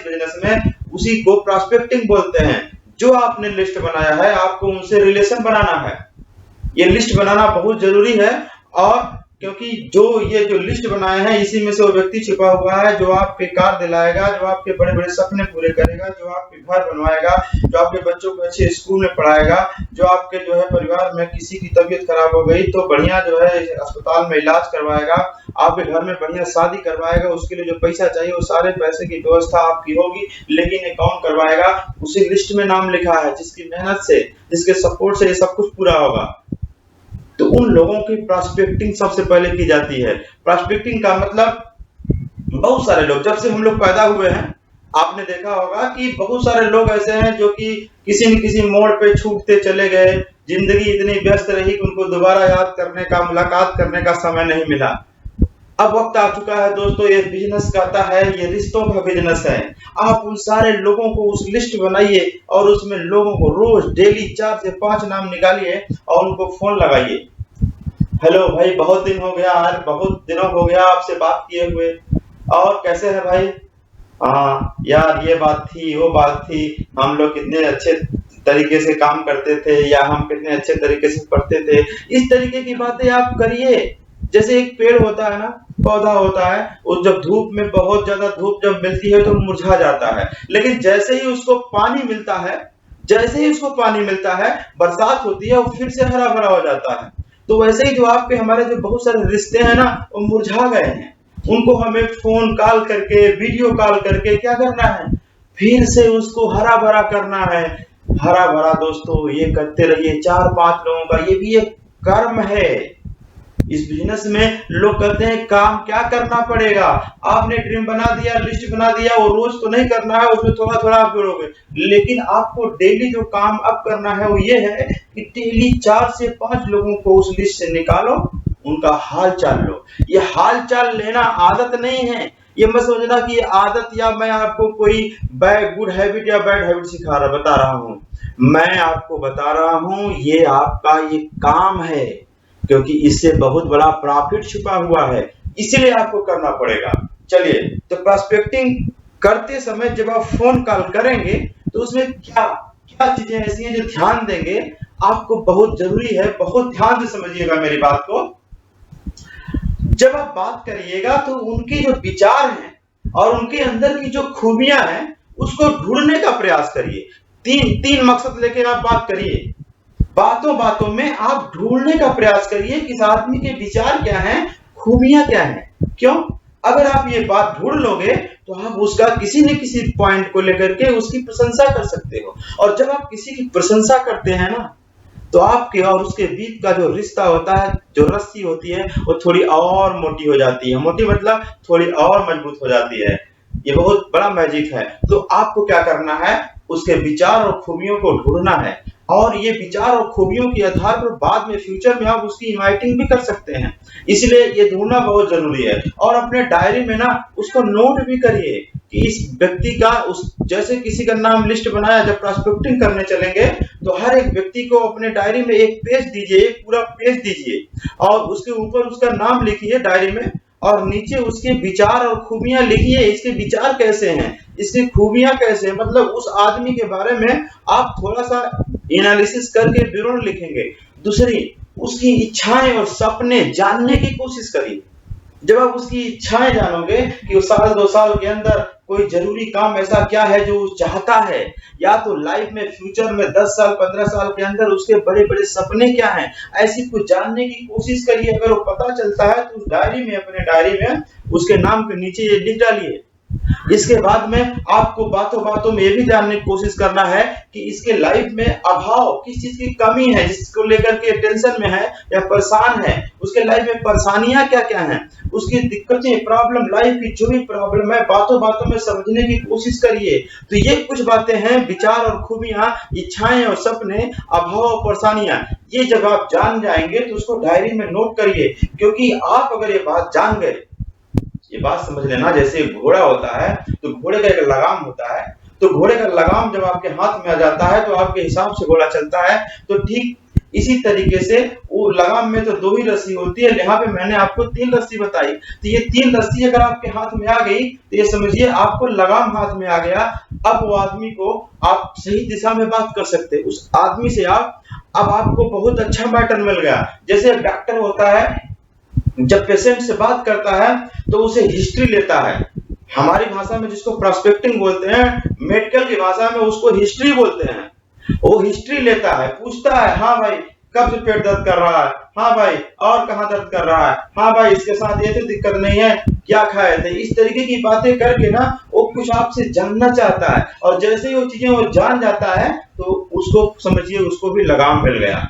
बिजनेस में उसी को प्रॉस्पेक्टिंग बोलते हैं। जो आपने लिस्ट बनाया है, आपको उनसे रिलेशन बनाना है। ये लिस्ट बनाना बहुत जरूरी है, और क्योंकि जो लिस्ट बनाए हैं इसी में से वो व्यक्ति छिपा हुआ है जो आपके कार दिलाएगा, जो आपके बड़े बड़े सपने पूरे करेगा, जो आपके घर बनवाएगा, जो आपके बच्चों को अच्छे स्कूल में पढ़ाएगा, जो आपके जो है परिवार में किसी की तबीयत खराब हो गई तो बढ़िया जो है अस्पताल में इलाज करवाएगा, आपके घर में बढ़िया शादी करवाएगा, उसके लिए जो पैसा चाहिए वो सारे पैसे की व्यवस्था आपकी होगी। लेकिन ये कौन करवाएगा? उसी लिस्ट में नाम लिखा है जिसकी मेहनत से, जिसके सपोर्ट से ये सब कुछ पूरा होगा। तो उन लोगों की प्रॉस्पेक्टिंग सबसे पहले की जाती है। प्रॉस्पेक्टिंग का मतलब बहुत सारे लोग, जब से हम लोग पैदा हुए हैं आपने देखा होगा कि बहुत सारे लोग ऐसे हैं जो कि किसी न किसी मोड़ पे छूटते चले गए, जिंदगी इतनी व्यस्त रही कि उनको दोबारा याद करने का, मुलाकात करने का समय नहीं मिला। अब वक्त आ चुका है दोस्तों, ये बिजनेस कहता है, ये रिश्तों का बिजनेस है। आप उन सारे लोगों को उस लिस्ट बनाइए और उसमें लोगों को रोज डेली 4 से 5 नाम निकालिए और उनको फोन लगाइए। हेलो भाई, बहुत दिन हो गया यार, बहुत दिनों हो गया आपसे बात किए हुए, और कैसे है भाई? हाँ यार, ये बात थी, वो बात थी, हम लोग कितने अच्छे तरीके से काम करते थे, या हम कितने अच्छे तरीके से पढ़ते थे। इस तरीके की बातें आप करिए। जैसे एक पेड़ होता है ना, पौधा होता है, वो जब धूप में, बहुत ज्यादा धूप जब मिलती है तो मुरझा जाता है, लेकिन जैसे ही उसको पानी मिलता है, जैसे ही उसको पानी मिलता है, बरसात होती है, वो फिर से हरा भरा हो जाता है। तो वैसे ही जो आपके हमारे जो बहुत सारे रिश्ते हैं ना, वो मुरझा गए हैं। उनको हमें फोन कॉल करके, वीडियो कॉल करके क्या करना है, फिर से उसको हरा भरा करना है। हरा भरा दोस्तों ये करते रहिए। 4-5 लोगों का ये भी एक कर्म है। इस बिजनेस में लोग कहते हैं काम क्या करना पड़ेगा। आपने ड्रीम बना दिया, लिस्ट बना दिया, वो रोज तो नहीं करना है, उसमें थोड़ा थोड़ा आप जोड़ोगे, लेकिन आपको डेली जो काम अब करना है वो ये है कि डेली 4 से 5 लोगों को उस लिस्ट से निकालो, उनका हाल चाल लो। ये हाल चाल लेना आदत नहीं है, ये मत समझना कि ये आदत, या मैं आपको कोई गुड हैबिट या बैड हैबिट बता रहा हूँ। मैं आपको बता रहा हूँ, ये आपका ये काम है, क्योंकि इससे बहुत बड़ा प्रॉफिट छुपा हुआ है, इसलिए आपको करना पड़ेगा। चलिए, तो प्रोस्पेक्टिंग करते समय जब आप फोन कॉल करेंगे तो उसमें क्या क्या चीजें ऐसी हैं जो ध्यान देंगे, आपको बहुत जरूरी है, बहुत ध्यान से समझिएगा मेरी बात को। जब आप बात करिएगा तो उनके जो विचार हैं और उनके अंदर की जो खूबियां हैं उसको ढूंढने का प्रयास करिए। तीन मकसद लेके आप बात करिए। बातों बातों में आप ढूंढने का प्रयास करिए कि इस आदमी के विचार क्या हैं, खूबियां क्या हैं। क्यों? अगर आप ये बात ढूंढ लोगे तो आप उसका किसी न किसी पॉइंट को लेकर के उसकी प्रशंसा कर सकते हो, और जब आप किसी की प्रशंसा करते हैं ना, तो आपके और उसके बीच का जो रिश्ता होता है, जो रस्सी होती है, वो थोड़ी और मोटी हो जाती है। मोटी मतलब थोड़ी और मजबूत हो जाती है। ये बहुत बड़ा मैजिक है। तो आपको क्या करना है, उसके विचार और खूबियों को ढूंढना है, और ये विचार और खूबियों के आधार पर बाद में फ्यूचर में आप उसकी इनवाइटिंग भी कर सकते हैं। इसलिए ये ढूंढना बहुत जरूरी है। और अपने डायरी में ना उसको नोट भी करिए कि इस व्यक्ति का, उस जैसे किसी का नाम लिस्ट बनाया, जब प्रोस्पेक्टिंग करने चलेंगे तो हर एक व्यक्ति को अपने डायरी में एक पेज दीजिए, एक पूरा पेज दीजिए, और उसके ऊपर उसका नाम लिखिए डायरी में, और नीचे उसके विचार और खूबियां लिखिए। इसके विचार कैसे हैं, इसकी खूबियां कैसे हैं, मतलब उस आदमी के बारे में आप थोड़ा सा एनालिसिस करके विवरण लिखेंगे। दूसरी, उसकी इच्छाएं और सपने जानने की कोशिश करिए। जब आप उसकी इच्छाएं जानोगे कि उस 1-2 साल के अंदर कोई जरूरी काम ऐसा क्या है जो वो चाहता है, या तो लाइफ में, फ्यूचर में 10 साल 15 साल के अंदर उसके बड़े बड़े सपने क्या हैं, ऐसी कुछ जानने की कोशिश करिए। अगर वो पता चलता है तो उस डायरी में, अपने डायरी में उसके नाम के नीचे ये लिख डालिए। इसके बाद में आपको बातों बातों में ये भी जानने की कोशिश करना है कि इसके लाइफ में अभाव, किस चीज की कमी है, जिसको लेकर के टेंशन में है या परेशान है, उसके लाइफ में परेशानियां क्या क्या हैं, उसकी दिक्कतें, प्रॉब्लम, लाइफ की जो भी प्रॉब्लम है, बातों बातों में समझने की कोशिश करिए। तो ये कुछ बातें हैं, विचार और खूबियां, इच्छाएं और सपने, अभाव और परेशानियां। ये जब आप जान जाएंगे तो उसको डायरी में नोट करिए, क्योंकि आप अगर ये बात जान गए, ये बात समझ लेना, जैसे घोड़ा होता है तो घोड़े का एक लगाम होता है, तो घोड़े का लगाम जब आपके हाथ में आ जाता है तो आपके हिसाब से घोड़ा चलता है। तो ठीक इसी तरीके से वो लगाम में तो 2 ही रस्सी होती है, यहाँ पे मैंने आपको 3 रस्सी बताई। तो ये 3 रस्सी अगर आपके हाथ में आ गई तो ये समझिए आपको लगाम हाथ में आ गया। अब वो आदमी को आप सही दिशा में बात कर सकते हैं। उस आदमी से अब आपको बहुत अच्छा मैटर मिल गया। जैसे डॉक्टर होता है, जब पेशेंट से बात करता है तो उसे हिस्ट्री लेता है। हमारी भाषा में जिसको प्रोस्पेक्टिंग बोलते हैं, मेडिकल की भाषा में उसको हिस्ट्री बोलते हैं। वो हिस्ट्री लेता है, पूछता है, हाँ भाई कब से पेट दर्द कर रहा है, हाँ भाई और कहाँ दर्द कर रहा है, हाँ भाई इसके साथ ये तो दिक्कत नहीं है, क्या खाए थे। इस तरीके की बातें करके ना वो कुछ आपसे जानना चाहता है, और जैसे ही वो चीजें वो जान जाता है तो उसको समझिए उसको भी लगाम मिल गया।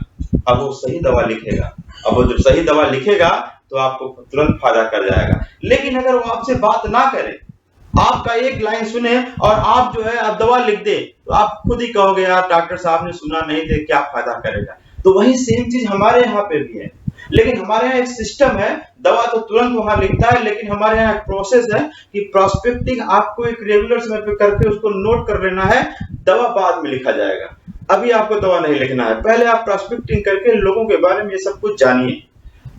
अब वो सही दवा लिखेगा। अब वो जब सही दवा लिखेगा तो आपको तुरंत फायदा कर जाएगा। लेकिन अगर वो आपसे बात ना करे, आपका एक लाइन सुने और आप जो है आप दवा लिख दे, तो आप खुद ही कहोगे यार डॉक्टर साहब ने सुना नहीं थे, क्या फायदा करेगा। तो वही सेम चीज हमारे यहाँ पे भी है, लेकिन हमारे यहाँ एक सिस्टम है, दवा तो तुरंत वहां लिखता है, लेकिन हमारे यहाँ एक प्रोसेस है कि प्रोस्पेक्टिंग आपको एक रेगुलर समय पे करके उसको नोट कर लेना है, दवा बाद में लिखा जाएगा। अभी आपको दवा नहीं लिखना है, पहले आप प्रोस्पेक्टिंग करके लोगों के बारे में ये सब कुछ जानिए।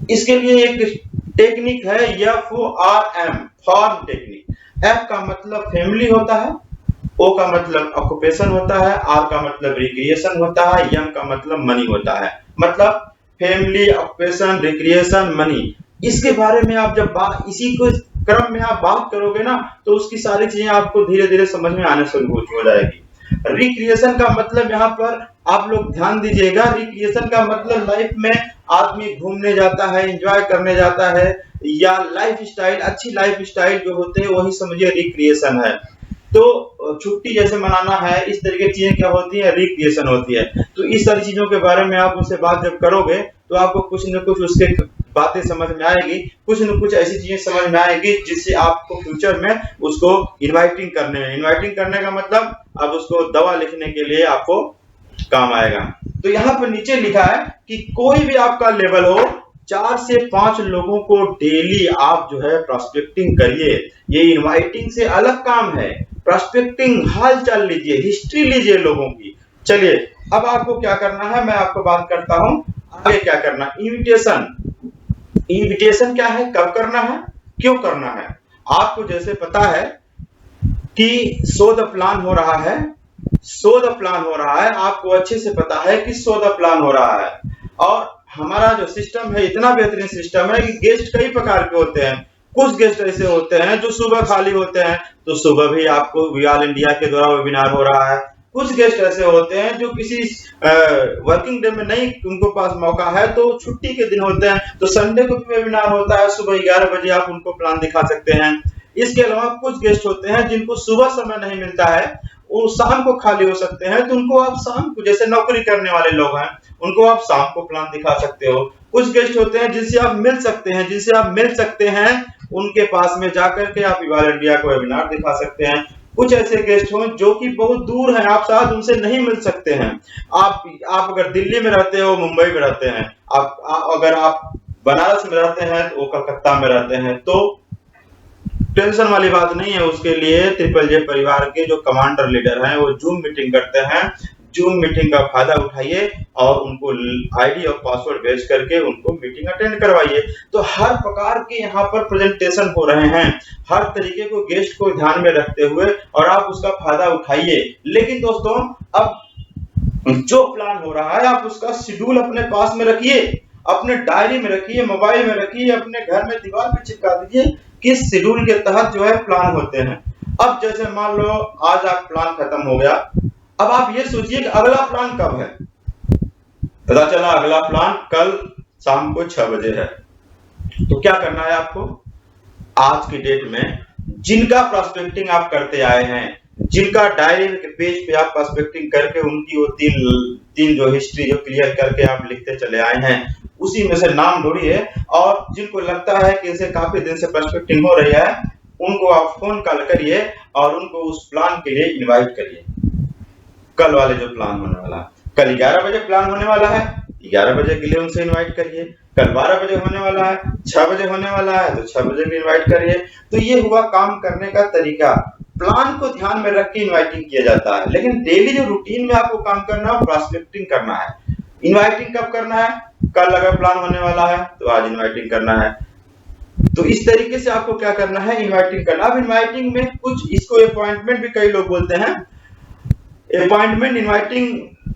इसके लिए एक टेक्निक है FORM, फॉर्म टेक्निक। F का मतलब फैमिली होता है, O का मतलब ऑक्यूपेशन होता है, R का मतलब रिक्रिएशन होता है, M का मतलब मनी होता है। मतलब फैमिली, ऑक्यूपेशन, रिक्रिएशन, मनी, इसके बारे में आप जब इसी को क्रम में आप बात करोगे ना, तो उसकी सारी चीजें आपको धीरे धीरे समझ में आने शुरू हो जाएगी। रिक्रिएशन का मतलब यहाँ पर आप लोग ध्यान दीजिएगा, रिक्रिएशन का मतलब लाइफ में आदमी घूमने जाता है, एंजॉय करने जाता है, या लाइफ स्टाइल, अच्छी लाइफ स्टाइल जो होते हैं वही समझिए रिक्रिएशन है। तो छुट्टी जैसे मनाना है, इस तरीके की चीजें क्या होती है, रिक्रिएशन होती है। तो इस सारी चीजों के बारे में आप उनसे बात जब करोगे तो आपको कुछ न कुछ उसके बातें समझ में आएगी, कुछ न कुछ ऐसी चीजें समझ में आएगी जिससे आपको फ्यूचर में उसको इनवाइटिंग करने का मतलब अब उसको दवा लिखने के लिए आपको काम आएगा। तो यहाँ पर नीचे लिखा है कि कोई भी आपका लेवल हो, 4 से 5 लोगों को डेली आप जो है प्रोस्पेक्टिंग करिए। ये इनवाइटिंग से अलग काम है। प्रोस्पेक्टिंग हाल चाल लीजिए, हिस्ट्री लीजिए लोगों की। चलिए अब आपको क्या करना है, मैं आपको बात करता हूं आगे क्या करना। इनविटेशन क्या है, कब करना है, क्यों करना है। आपको जैसे पता है कि शो द प्लान हो रहा है, आपको अच्छे से पता है कि शो द प्लान हो रहा है। और हमारा जो सिस्टम है इतना बेहतरीन सिस्टम है कि गेस्ट कई प्रकार के होते हैं। कुछ गेस्ट ऐसे होते हैं जो सुबह खाली होते हैं, तो सुबह भी आपको वी ऑल इंडिया के द्वारा वेबिनार हो रहा है। कुछ गेस्ट ऐसे होते हैं जो किसी वर्किंग डे में नहीं उनको पास मौका है, तो छुट्टी के दिन होते हैं, तो संडे को भी वेबिनार होता है, सुबह 11 बजे आप उनको प्लान दिखा सकते हैं। इसके अलावा कुछ गेस्ट होते हैं जिनको सुबह समय नहीं मिलता है, वो शाम को खाली हो सकते हैं, तो उनको आप शाम को, जैसे नौकरी करने वाले लोग हैं, उनको आप शाम को प्लान दिखा सकते हो। कुछ गेस्ट होते हैं जिनसे आप मिल सकते हैं, उनके पास में जाकर के आप इवाल इंडिया को वेबिनार दिखा सकते हैं। कुछ ऐसे गेस्ट हो जो कि बहुत दूर हैं, आप शायद उनसे नहीं मिल सकते हैं। आप अगर दिल्ली में रहते हो, मुंबई में रहते हैं, अगर आप बनारस में रहते हैं, तो कलकत्ता में रहते हैं, तो टेंशन वाली बात नहीं है। उसके लिए ट्रिपल जे परिवार के जो कमांडर लीडर हैं वो जूम मीटिंग करते हैं। जूम मीटिंग का फायदा उठाइए और उनको आईडी और पासवर्ड भेज करके उनको मीटिंग अटेंड करवाइए। तो हर प्रकार के यहाँ पर प्रेजेंटेशन हो रहे हैं, हर तरीके को गेस्ट को ध्यान में रखते हुए, और आप उसका फायदा उठाइए। लेकिन दोस्तों अब जो प्लान हो रहा है आप उसका शेड्यूल अपने पास में रखिए, अपने डायरी में रखिए, मोबाइल में रखिए, अपने घर में दीवार पे चिपका दीजिए किस शेड्यूल के तहत जो है प्लान होते हैं। अब जैसे मान लो आज आप प्लान खत्म हो गया, अब आप ये सोचिए कि अगला प्लान कब है। पता चला अगला प्लान कल शाम को 6 बजे है, तो क्या करना है आपको, आज की डेट में जिनका प्रोस्पेक्टिंग आप करते आए हैं, जिनका डायरी के पेज पे आप प्रोस्पेक्टिंग करके उनकी वो तीन जो हिस्ट्री जो क्लियर करके आप लिखते चले आए हैं, उसी में से नाम ढूंढिए, और जिनको लगता है कि इसे काफी दिन से प्रोस्पेक्टिंग हो रही है, उनको आप फोन कॉल करिए और उनको उस प्लान के लिए इनवाइट करिए। कल वाले जो प्लान होने वाला है, कल 11 बजे प्लान होने वाला है, 11 बजे के लिए उनसे इनवाइट करिए। कल 12 बजे होने वाला है, 6 बजे होने वाला है, तो 6 बजे भी इनवाइट करिए। तो ये हुआ काम करने का तरीका। प्लान को ध्यान में रख के इनवाइटिंग किया जाता है, लेकिन डेली जो रूटीन में आपको काम करना है, प्रोस्पेक्टिंग करना है। इनवाइटिंग कब करना है, कल अगर प्लान होने वाला है तो आज इनवाइटिंग करना है। तो इस तरीके से आपको क्या करना है, इनवाइटिंग करना। अब इनवाइटिंग में कुछ, इसको अपॉइंटमेंट भी कई लोग बोलते हैं। अपॉइंटमेंट, इनवाइटिंग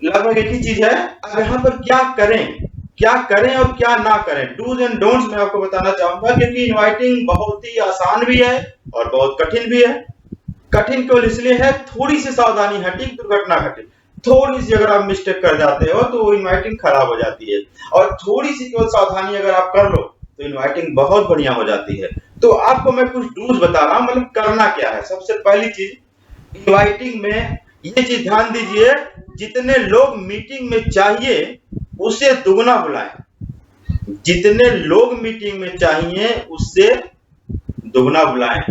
लगभग एक ही चीज है। अब यहाँ पर क्या करें और क्या ना करें, डूज एंड डोंट्स मैं आपको बताना चाहूंगा, क्योंकि इनवाइटिंग बहुत ही आसान भी है और बहुत कठिन भी है। कठिन केवल इसलिए है थोड़ी सी सावधानी हटी, दुर्घटना घटी, थोड़ी सी अगर आप मिस्टेक कर जाते हो तो इनवाइटिंग खराब हो जाती है, और थोड़ी सी केवल सावधानी अगर आप कर लो तो इनवाइटिंग बहुत बढ़िया हो जाती है। तो आपको मैं कुछ डूज बता रहा हूं, मतलब करना क्या है। सबसे पहली चीज, इनवाइटिंग में ये चीज ध्यान दीजिए, जितने लोग मीटिंग में चाहिए उससे दुगना बुलाएं। जितने लोग मीटिंग में चाहिए उससे दुगना बुलाएं।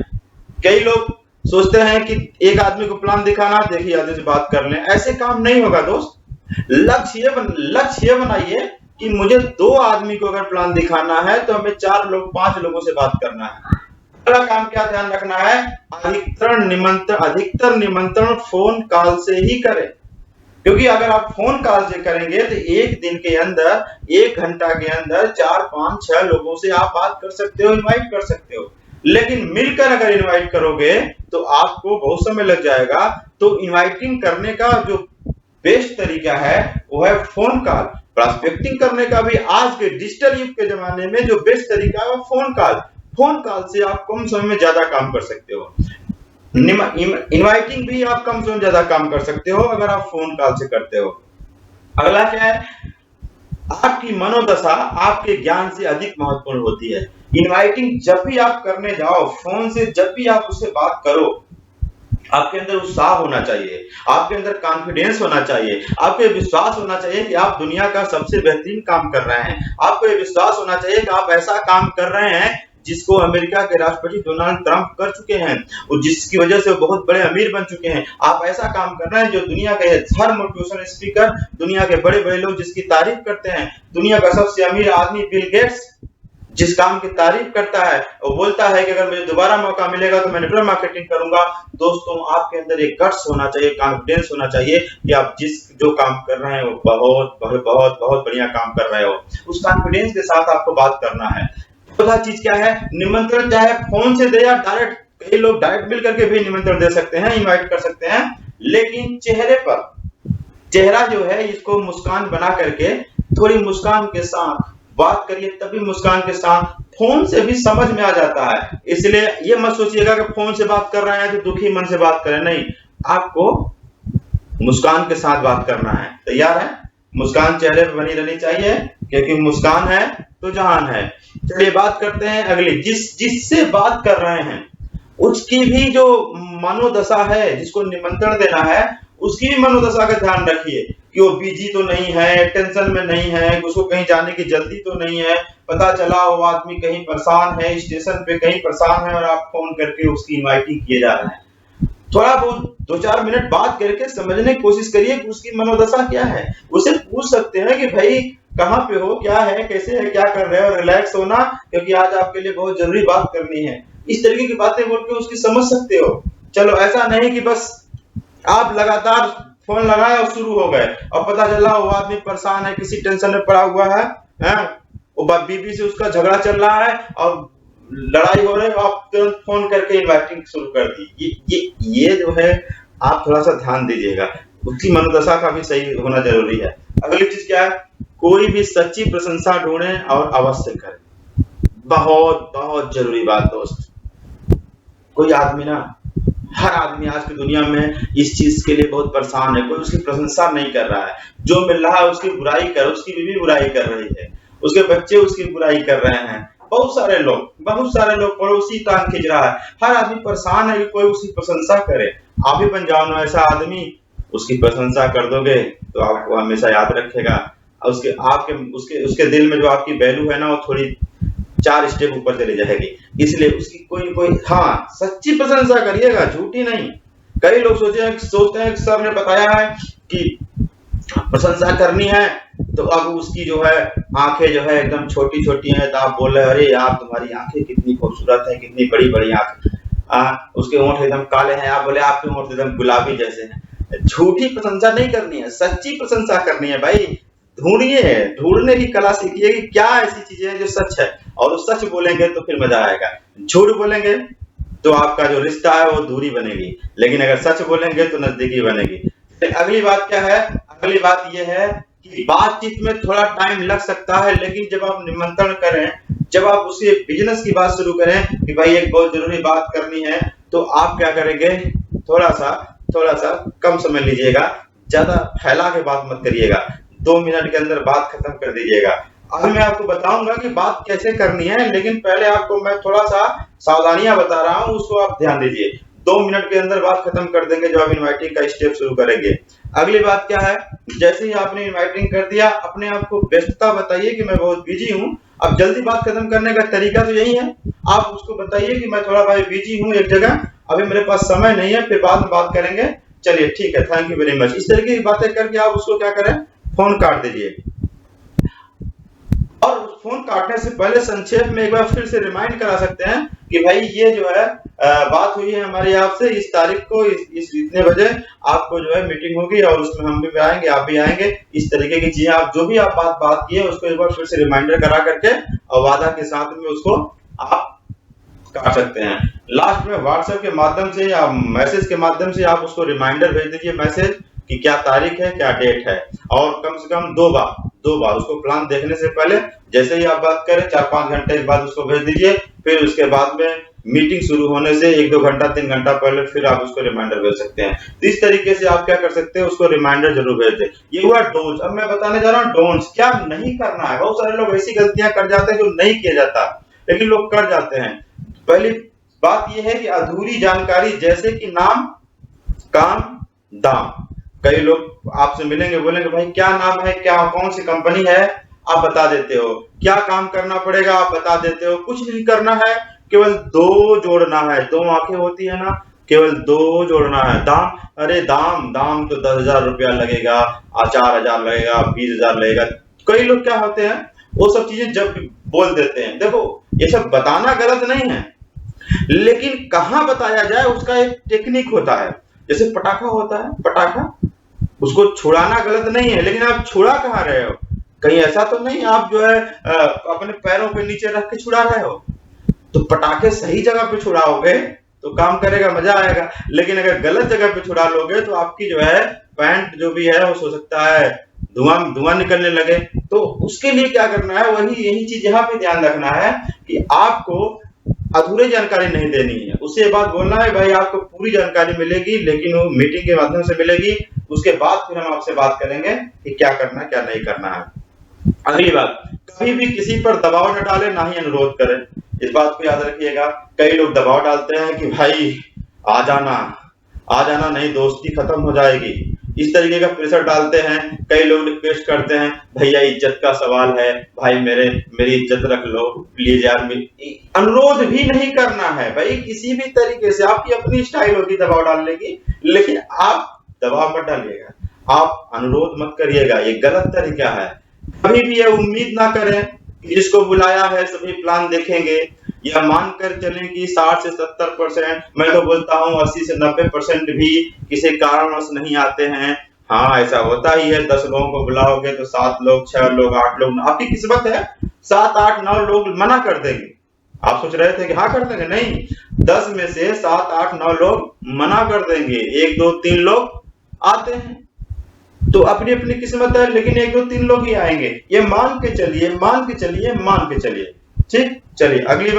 कई लोग सोचते हैं कि एक आदमी को प्लान दिखाना, देखिए आदमी से बात कर लें, ऐसे काम नहीं होगा दोस्त। लक्ष्य ये बनाइए कि मुझे 2 आदमी को अगर प्लान दिखाना है तो हमें 4 लोग 5 लोगों से बात करना है। अगला काम क्या ध्यान रखना है, अधिकतर निमंत्रण फोन कॉल से ही करें, क्योंकि अगर आप फोन कॉल से करेंगे तो एक दिन के अंदर 1 घंटा के अंदर 4 5 6 लोगों से आप बात कर सकते हो, इनवाइट कर सकते हो। लेकिन मिलकर अगर इनवाइट करोगे तो आपको बहुत समय लग जाएगा। तो इनवाइटिंग करने का जो बेस्ट तरीका है वो है फोन कॉल। प्रॉस्पेक्टिंग करने का भी आज के डिजिटल युग के जमाने में जो बेस्ट तरीका है वो फोन कॉल। फोन कॉल से आप कम समय में ज्यादा काम कर सकते हो। इनवाइटिंग भी आप कम से ज्यादा काम कर सकते हो अगर आप फोन कॉल से करते हो। अगला क्या है, आपकी मनोदशा आपके ज्ञान से अधिक महत्वपूर्ण होती है। इनवाइटिंग जब भी आप करने जाओ, फोन से जब भी आप उससे बात करो, आपके अंदर उत्साह होना चाहिए, आपके अंदर कॉन्फिडेंस होना चाहिए, आपको ये विश्वास होना चाहिए कि आप दुनिया का सबसे बेहतरीन काम कर रहे हैं। आपको ये विश्वास होना चाहिए कि आप ऐसा काम कर रहे हैं जिसको अमेरिका के राष्ट्रपति डोनाल्ड ट्रंप कर चुके हैं और जिसकी वजह से वो बहुत बड़े अमीर बन चुके हैं। आप ऐसा काम कर रहे हैं जो दुनिया के हर मोटिवेशनल स्पीकर, दुनिया के बड़े बड़े लोग जिसकी तारीफ करते हैं, दुनिया का सबसे अमीर आदमी बिल गेट्स जिस काम की तारीफ करता है, वो बोलता है कि अगर मुझे दोबारा मौका मिलेगा तो मैं नेटवर्क मार्केटिंग करूंगा। दोस्तों, आपके अंदर एक गट्स होना चाहिए, कॉन्फिडेंस होना चाहिए कि आप जो काम कर रहे हैं वो बहुत बहुत बहुत बहुत बढ़िया काम कर रहे हो। उस कॉन्फिडेंस के साथ आपको बात करना है। पहला चीज क्या है, निमंत्रण चाहे फोन से दे या डायरेक्ट, कई लोग डायरेक्ट मिल करके भी निमंत्रण दे सकते हैं, इनवाइट कर सकते हैं, लेकिन चेहरे पर, चेहरा जो है इसको मुस्कान बना करके थोड़ी मुस्कान के साथ बात करिए, तभी मुस्कान के साथ। फोन से भी समझ में आ जाता है, इसलिए ये मत सोचिएगा कि फोन से बात कर रहे हैं तो दुखी मन से बात करें, नहीं, आपको मुस्कान के साथ बात करना है। तैयार है? मुस्कान चेहरे पे बनी रहनी चाहिए, क्योंकि मुस्कान है तो जहान है। चलिए बात करते हैं अगली, जिससे बात कर रहे हैं उसकी भी जो मनोदशा है, जिसको निमंत्रण देना है उसकी भी मनोदशा का ध्यान रखिए कि वो बिजी तो नहीं है, टेंशन में नहीं है, उसको कहीं जाने की जल्दी तो नहीं है। पता चला वो आदमी कहीं परेशान है, स्टेशन पे कहीं परेशान है और आप फोन करके उसकी इनवाइटिंग किए जा रहे हैं। थोड़ा बहुत 2-4 मिनट बात करके समझने की कोशिश करिए कि उसकी मनोदशा क्या है। उसे पूछ सकते हैं कि भाई कहाँ पे हो, क्या है, कैसे है, क्या कर रहे हो, रिलैक्स होना, क्योंकि आज आपके लिए बहुत जरूरी बात करनी है। इस तरीके की बातें बोल के उसकी समझ सकते हो। चलो ऐसा नहीं कि बस आप लगातार फोन लगाए और शुरू हो गए और पता चला वो आदमी परेशान है, किसी टेंशन में पड़ा हुआ है, वो बीबी से उसका झगड़ा चल रहा है और लड़ाई हो रही है, आप तुरंत फोन करके इनवाइटिंग शुरू कर दी। ये जो है आप थोड़ा सा ध्यान दीजिएगा, उसकी मनोदशा का भी सही होना जरूरी है। अगली चीज क्या है, कोई भी सच्ची प्रशंसा ढूंढें और अवश्य करें। बहुत बहुत जरूरी बात दोस्त। कोई आदमी ना, हर आदमी आज की दुनिया में इस चीज के लिए बहुत परेशान है, कोई उसकी प्रशंसा नहीं कर रहा है। जो मिल रहा है उसकी बुराई कर, उसकी बीवी बुराई कर रही है, उसके बच्चे उसकी बुराई कर रहे हैं, बहुत सारे लोग, पड़ोसी टांग खींच रहा है। हर आदमी परेशान है कि कोई उसकी प्रशंसा करे। आप भी बन जाओ ना ऐसा आदमी, उसकी प्रशंसा कर दोगे तो आपको हमेशा याद रखेगा। उसके दिल में जो आपकी वैल्यू है ना, वो थोड़ी 4 स्टेप ऊपर चली जाएगी। इसलिए उसकी कोई हाँ सच्ची प्रशंसा करिएगा, झूठी नहीं। कई लोग सोचते हैं कि सर ने बताया है कि प्रशंसा करनी है, तो अब उसकी जो है आंखें जो है एकदम छोटी छोटी हैं, तो आप बोल रहे अरे यार तुम्हारी आंखें कितनी खूबसूरत है, कितनी बड़ी बड़ी आंख, उसके होंठ एकदम काले हैं, आप बोले आपके होंठ एकदम गुलाबी जैसे हैं। झूठी प्रशंसा नहीं करनी है, सच्ची प्रशंसा करनी है भाई। ढूंढने की कला सीखिए कि क्या ऐसी चीजें हैं जो सच है, और सच बोलेंगे तो फिर मजा आएगा। झूठ बोलेंगे तो आपका जो रिश्ता है वो दूरी बनेगी, लेकिन अगर सच बोलेंगे तो नजदीकी बनेगी। अगली बात क्या है, अगली बात यह है कि बातचीत में थोड़ा टाइम लग सकता है, लेकिन जब आप निमंत्रण करें, जब आप उसे बिजनेस की बात शुरू करें कि भाई एक बहुत जरूरी बात करनी है, तो आप क्या करेंगे, थोड़ा सा कम समय लीजिएगा, ज्यादा फैला के बात मत करिएगा, 2 मिनट के अंदर बात खत्म कर दीजिएगा। अभी मैं आपको बताऊंगा कि बात कैसे करनी है, लेकिन पहले आपको मैं थोड़ा सा सावधानियां बता रहा हूं, उसको आप ध्यान दीजिए। 2 मिनट के अंदर बात खत्म कर देंगे जब आप इनवाइटिंग का स्टेप शुरू करेंगे। अगली बात क्या है, जैसे ही आपने इनवाइटिंग कर दिया, अपने आप को व्यस्तता बताइए कि मैं बहुत बिजी हूं अब जल्दी बात खत्म करने का तरीका तो यही है, आप उसको बताइए कि मैं थोड़ा भाई बिजी हूँ एक जगह, अभी मेरे पास समय नहीं है, फिर बाद में बात करेंगे, चलिए ठीक है, थैंक यू वेरी मच। इस तरीके की बातें करके आप उसको क्या करें, फोन काट दीजिए। और फोन काटने से पहले संक्षेप में एक बार फिर से रिमाइंड करा सकते हैं कि भाई ये जो है बात हुई है हमारी आपसे इस तारीख को इस इतने बजे आपको जो है मीटिंग होगी और उसमें हम भी आएंगे, आप भी आएंगे। इस तरीके की चीजें आप जो भी आप बात की है उसको एक बार फिर से रिमाइंडर करा करके और वादा के साथ में उसको आप काट सकते हैं। लास्ट में व्हाट्सएप के माध्यम से या मैसेज के माध्यम से आप उसको रिमाइंडर भेज दीजिए, मैसेज कि क्या तारीख है, क्या डेट है, और कम से कम 2 बार उसको प्लान देखने से पहले जैसे ही आप बात करें 4-5 घंटे के बाद उसको भेज दीजिए। फिर उसके बाद में मीटिंग शुरू होने से 1-2 घंटा 3 घंटा पहले फिर आप उसको रिमाइंडर भेज सकते हैं। तो इस तरीके से आप क्या कर सकते हैं, उसको रिमाइंडर जरूर भेज दें। ये हुआ डोंट्स। अब मैं बताने जा रहा हूँ डोंट्स, क्या नहीं करना है। बहुत सारे लोग ऐसी गलतियां कर जाते हैं जो नहीं किया जाता, लेकिन लोग कर जाते हैं। पहली बात यह है कि अधूरी जानकारी जैसे कि नाम, काम, दाम। कई लोग आपसे मिलेंगे, बोलेंगे भाई क्या नाम है, क्या कौन सी कंपनी है, आप बता देते हो। क्या काम करना पड़ेगा, आप बता देते हो। कुछ नहीं करना है, केवल 2 जोड़ना है। 2 आंखें होती है ना, केवल 2 जोड़ना है। दाम, अरे दाम तो 10,000 रुपया लगेगा, 4,000 लगेगा, 20,000 लगेगा। कई लोग क्या होते हैं, वो सब चीजें जब बोल देते हैं। देखो ये सब बताना गलत नहीं है, लेकिन कहाँ बताया जाए उसका एक टेक्निक होता है। जैसे पटाखा होता है, पटाखा उसको छुड़ाना गलत नहीं है, लेकिन आप छुड़ा कहाँ रहे हो। कहीं ऐसा तो नहीं आप जो है अपने पैरों के नीचे रख के छुड़ा रहे हो। तो पटाखे सही जगह पे छुड़ाओगे तो काम करेगा, मजा आएगा। लेकिन अगर गलत जगह पे छुड़ा लोगे तो आपकी जो है पैंट जो भी है वो हो सकता है धुआं निकलने लगे। तो उसके लिए क्या करना है, यही चीज यहाँ पे ध्यान रखना है कि आपको अधूरी जानकारी नहीं देनी है। उससे बात बोलना है भाई आपको पूरी जानकारी मिलेगी, लेकिन वो मीटिंग के माध्यम से मिलेगी। उसके बाद फिर हम आपसे बात करेंगे कि क्या करना है, क्या नहीं करना है। अगली बात, कभी भी किसी पर दबाव न डालें, ना ही अनुरोध करें। इस बात को याद रखिएगा। कई लोग दबाव डालते हैं कि भाई आ जाना नहीं दोस्ती खत्म हो जाएगी, इस तरीके का प्रेशर डालते हैं। कई लोग रिक्वेस्ट करते हैं, भैया इज्जत का सवाल है, भाई मेरी इज्जत रख लो प्लीज यार। अनुरोध भी नहीं करना है भाई, किसी भी तरीके से। आपकी अपनी स्टाइल होगी दबाव डालने की, लेकिन आप दबाव मत डालिएगा, आप अनुरोध मत करिएगा, ये गलत तरीका है। कभी भी ये उम्मीद ना करें कि जिसको बुलाया है सभी प्लान देखेंगे, या मानकर चलें कि 60 से 70%, मैं तो बोलता हूँ 80 से 90% भी किसी कारणवश नहीं आते हैं। हाँ ऐसा होता ही है, 10 लोगों को बुलाओगे तो 7 लोग, 6 लोग, 8 लोग, आपकी किस्मत है 7, 8, 9 लोग मना कर देंगे। आप सोच रहे थे कि हाँ कर देंगे, नहीं, 10 में से 7, 8, 9 लोग मना कर देंगे, 1, 2, 3 लोग आते हैं। तो अपनी अपनी किस्मत है, लेकिन 1, 2, 3 लोग ही आएंगे। ये मान के चलिए। ठीक, चलिए अगली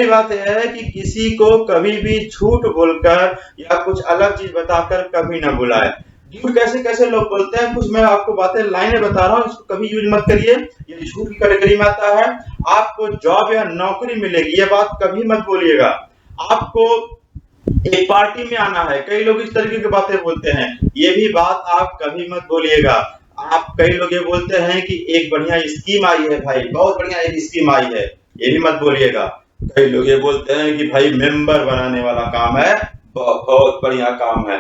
बात यह है कि किसी को कभी भी झूठ बोलकर या कुछ अलग चीज बताकर कभी ना बुलाए। झूठ कैसे लोग बोलते हैं, कुछ मैं आपको बातें लाइनें बता रहा हूँ, इसको कभी यूज मत करिए, ये झूठ की कैटेगरी में आता है। आपको जॉब या नौकरी मिलेगी, ये बात कभी मत बोलिएगा। आपको एक पार्टी में आना है, कई लोग इस तरीके की बातें बोलते हैं, ये भी बात आप कभी मत बोलिएगा। आप कई लोग ये बोलते हैं कि एक बढ़िया स्कीम आई है भाई, बहुत बढ़िया एक स्कीम आई है, ये भी मत बोलिएगा। कई लोग ये बोलते हैं कि भाई मेंबर बनाने वाला काम है, बहुत बढ़िया काम है,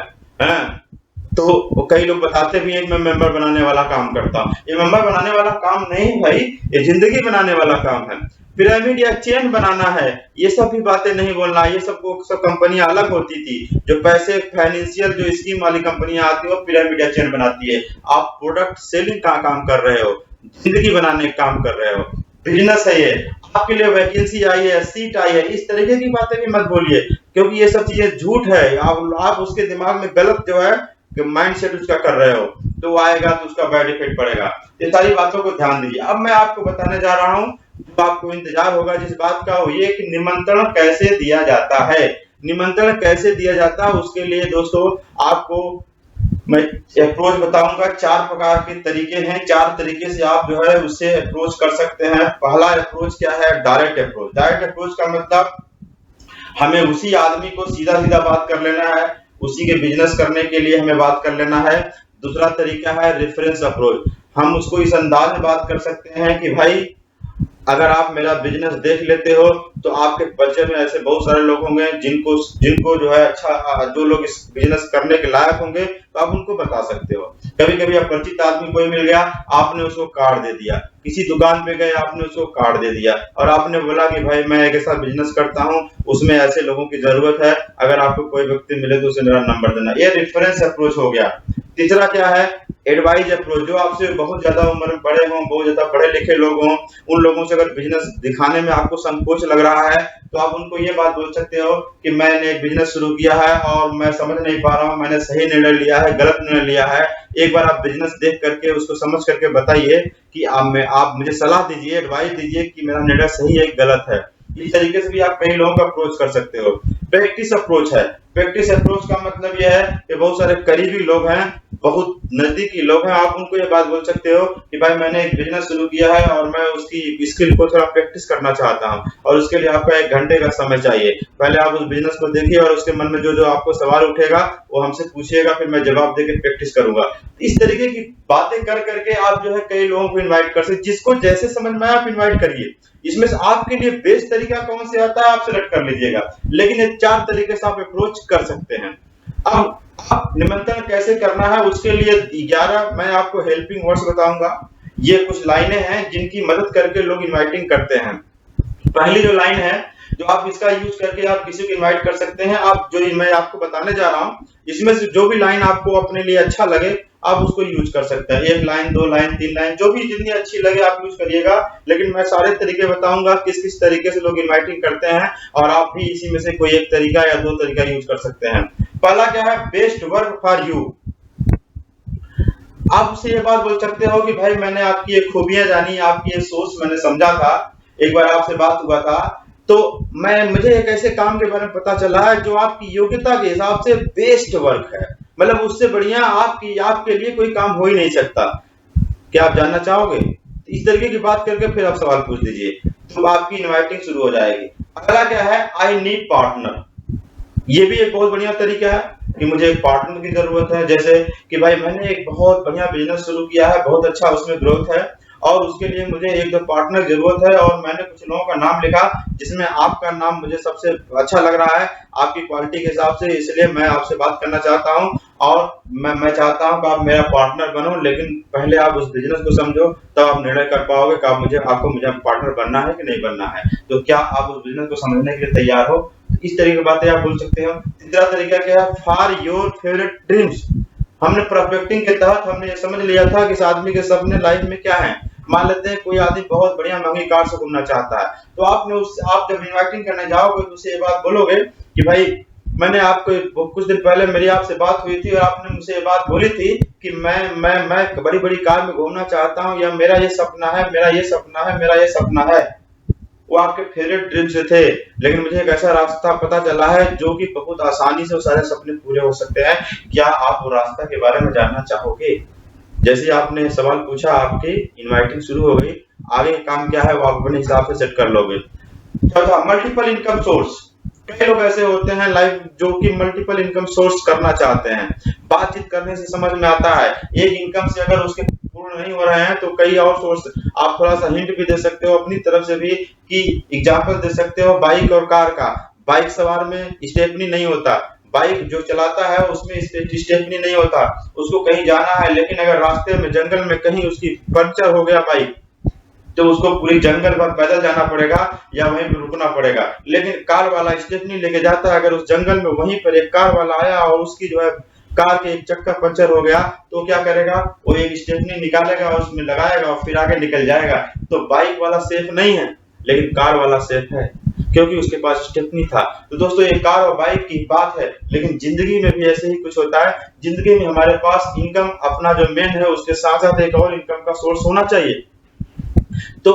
तो कई लोग बताते भी हैं मैं मेंबर बनाने वाला काम करता हूँ। ये मेंबर बनाने वाला काम नहीं भाई, ये जिंदगी बनाने वाला काम है। पिरामिड या चेन बनाना है, ये सब भी बातें नहीं बोलना। ये सब कंपनियां अलग होती थी, जो पैसे फाइनेंशियल जो स्कीम वाली कंपनियां आती है वो पिरामिड या चेन बनाती है। आप प्रोडक्ट सेलिंग का काम कर रहे हो, जिंदगी बनाने का काम कर रहे हो, बिजनेस है ये, आपके लिए वैकेंसी आई है, सीट आई है, इस तरीके की बातें भी मत बोलिए, क्योंकि ये सब चीजें झूठ है। आप उसके दिमाग में गलत जो है माइंडसेट उसका कर रहे हो, तो वो आएगा तो उसका बैड इफेक्ट पड़ेगा। ये सारी बातों को ध्यान दीजिए। अब मैं आपको बताने जा रहा हूँ, जो आपको इंतजार होगा जिस बात का, वो ये कि निमंत्रण कैसे दिया जाता है। निमंत्रण कैसे दिया जाता है, उसके लिए दोस्तों आपको मैं अप्रोच बताऊंगा। 4 प्रकार के तरीके हैं, 4 तरीके से आप जो है उससे अप्रोच कर सकते हैं। पहला अप्रोच क्या है, डायरेक्ट अप्रोच। डायरेक्ट अप्रोच का मतलब हमें उसी आदमी को सीधा बात कर लेना है, उसी के बिजनेस करने के लिए हमें बात कर लेना है। दूसरा तरीका है रेफरेंस अप्रोच। हम उसको इस अंदाज में बात कर सकते हैं कि भाई अगर आप मेरा बिजनेस देख लेते हो तो आपके परिचय में ऐसे बहुत सारे लोग होंगे जिनको जिनको जो है जो लोग इस बिजनेस करने के लायक होंगे, तो आप उनको बता सकते हो। कभी कभी आप परिचित आदमी कोई मिल गया, आपने उसको कार्ड दे दिया, किसी दुकान पे गए आपने उसको कार्ड दे दिया और आपने बोला कि भाई मैं एक ऐसा बिजनेस करता हूँ, उसमें ऐसे लोगों की जरूरत है, अगर आपको कोई व्यक्ति मिले तो उसे मेरा नंबर देना। ये रेफरेंस अप्रोच हो गया। तीसरा क्या है? Advise approach. जो आपसे बहुत ज्यादा उम्र में बड़े हों, बहुत ज्यादा पढ़े लिखे लोग हों, उन लोगों से अगर बिजनेस दिखाने में आपको संकोच लग रहा है तो आप उनको ये बात बोल सकते हो कि मैंने एक बिजनेस शुरू किया है और मैं समझ नहीं पा रहा हूँ, मैंने सही निर्णय लिया है, गलत निर्णय लिया है। एक बार आप बिजनेस देख करके उसको समझ करके बताइए कि आप मुझे सलाह दीजिए, एडवाइस दीजिए कि मेरा निर्णय सही है गलत है। इस तरीके से भी आप कई लोगों का अप्रोच कर सकते हो। प्रैक्टिस अप्रोच है। प्रैक्टिस अप्रोच का मतलब यह है कि बहुत सारे करीबी लोग हैं, बहुत नजदीकी लोग हैं, आप उनको ये बात बोल सकते हो कि भाई मैंने एक बिजनेस शुरू किया है और मैं उसकी स्किल को थोड़ा प्रैक्टिस करना चाहता हूँ और उसके लिए आपका 1 घंटे का समय चाहिए। पहले आप उस बिजनेस को देखिए और उसके मन में जो जो आपको सवाल उठेगा वो हमसे पूछिएगा, फिर मैं जवाब देकर प्रैक्टिस करूंगा। इस तरीके की बातें कर करके आप जो है कई लोगों को इन्वाइट कर सकते, जिसको जैसे समझ में आए आप इन्वाइट करिए। इसमें से आपके लिए बेस्ट तरीका कौन से आता है आप सिलेक्ट कर लीजिएगा, लेकिन ये 4 तरीके से आप अप्रोच कर सकते हैं। अब आप निमंत्रण कैसे करना है उसके लिए 11 मैं आपको हेल्पिंग वर्ड्स बताऊंगा। ये कुछ लाइनें हैं जिनकी मदद करके लोग इनवाइटिंग करते हैं। पहली जो लाइन है, जो आप इसका यूज करके आप किसी को इनवाइट कर सकते हैं, आप जो मैं आपको बताने जा रहा हूं इसमें से जो भी लाइन आपको अपने लिए अच्छा लगे आप उसको यूज कर सकते हैं। 1 लाइन, 2 लाइन, 3 लाइन, जो भी जितनी अच्छी लगे आप यूज करिएगा, लेकिन मैं सारे तरीके बताऊंगा किस किस तरीके से लोग इनवाइटिंग करते हैं और आप भी इसी में से कोई एक तरीका या 2 तरीका यूज कर सकते हैं। पहला क्या है? Best work for you. आप उससे ये बात बोल सकते हो कि भाई मैंने आपकी ये खूबियां जानी, आपकी ये सोच मैंने समझा था, एक बार आपसे बात हुआ था तो मुझे एक ऐसे काम के बारे में पता चला है जो आपकी योग्यता के हिसाब से बेस्ट वर्क है, मतलब उससे बढ़िया आपके लिए कोई काम हो ही नहीं सकता। क्या आप जानना चाहोगे? इस तरीके की बात करके फिर आप सवाल पूछ दीजिए, तो आपकी इनवाइटिंग शुरू हो जाएगी। अगला क्या है? I need partner. ये भी एक बहुत बढ़िया तरीका है कि मुझे एक पार्टनर की जरूरत है। जैसे कि भाई मैंने एक बहुत बढ़िया बिजनेस शुरू किया है, बहुत अच्छा उसमें ग्रोथ है और उसके लिए मुझे 1-2 पार्टनर की जरूरत है और मैंने कुछ लोगों का नाम लिखा जिसमें आपका नाम मुझे सबसे अच्छा लग रहा है आपकी क्वालिटी के हिसाब से, इसलिए मैं आपसे बात करना चाहता हूं और मैं चाहता हूं कि आप मेरा पार्टनर बनो, लेकिन पहले आप उस बिजनेस को समझो तब आप निर्णय कर पाओगे कि आपको मुझे पार्टनर बनना है कि नहीं बनना है। तो क्या आप उस बिजनेस को समझने के लिए तैयार हो? इस तरह की बातें आप बोल सकते हो। तीसरा तरीका क्या है? For your favourite dreams. हमने प्रोस्पेक्टिंग के तहत हमने ये समझ लिया था कि इस आदमी के सपने लाइफ में क्या हैं। मान लेते हैं कोई आदमी बहुत बढ़िया महंगी कार से घूमना चाहता है, तो आप जब इनवाइटिंग करने जाओगे तो उसे ये बात बोलोगे कि भाई मैंने आपको कुछ दिन पहले मेरी आपसे बात हुई थी और आपने मुझसे ये बात बोली थी कि मैं बड़ी बड़ी कार में घूमना चाहता हूँ, या मेरा ये सपना है, मेरा ये सपना है, मेरा ये सपना है। वो आपके फेवरेट ड्रीम से थे, लेकिन मुझे एक ऐसा रास्ता पता चला है जो कि बहुत आसानी से वो सारे सपने पूरे हो सकते हैं। क्या आप वो रास्ता के बारे में जानना चाहोगे? जैसे आपने सवाल पूछा, आपकी इनवाइटिंग शुरू हो गई। आगे काम क्या है वो आप अपने हिसाब से सेट कर लोगे। चौथा, मल्टीपल इनकम सोर्स। कई लोग ऐसे होते हैं लाइफ जो कि मल्टीपल इनकम सोर्स करना चाहते हैं। बातचीत करने से समझ में आता है एक इनकम से अगर उसके पूर्ण नहीं हो रहे हैं तो कई और सोर्स। आप थोड़ा सा हिंट भी दे सकते हो अपनी तरफ से भी कि एग्जांपल दे सकते हो बाइक और कार का। बाइक सवार में स्टेपनी नहीं होता, बाइक जो चलाता है उसमें स्टेपनी नहीं होता, उसको कहीं जाना है लेकिन अगर रास्ते में जंगल में कहीं उसकी पंचर हो गया बाइक तो उसको पूरी जंगल भर पैदल जाना पड़ेगा या वहीं पर रुकना पड़ेगा। लेकिन कार वाला स्टेपनी लेके जाता है, अगर उस जंगल में वहीं पर एक कार वाला आया और उसकी जो है कार के एक चक्का पंचर हो गया तो क्या करेगा? वो एक स्टेपनी निकालेगा और उसमें लगाएगा और फिर आगे निकल जाएगा। तो बाइक वाला सेफ नहीं है लेकिन कार वाला सेफ है क्योंकि उसके पास स्टेपनी था। तो दोस्तों ये कार और बाइक की बात है, लेकिन जिंदगी में भी ऐसे ही कुछ होता है। जिंदगी में हमारे पास इनकम अपना जो मेन है उसके साथ साथ एक और इनकम का सोर्स होना चाहिए। तो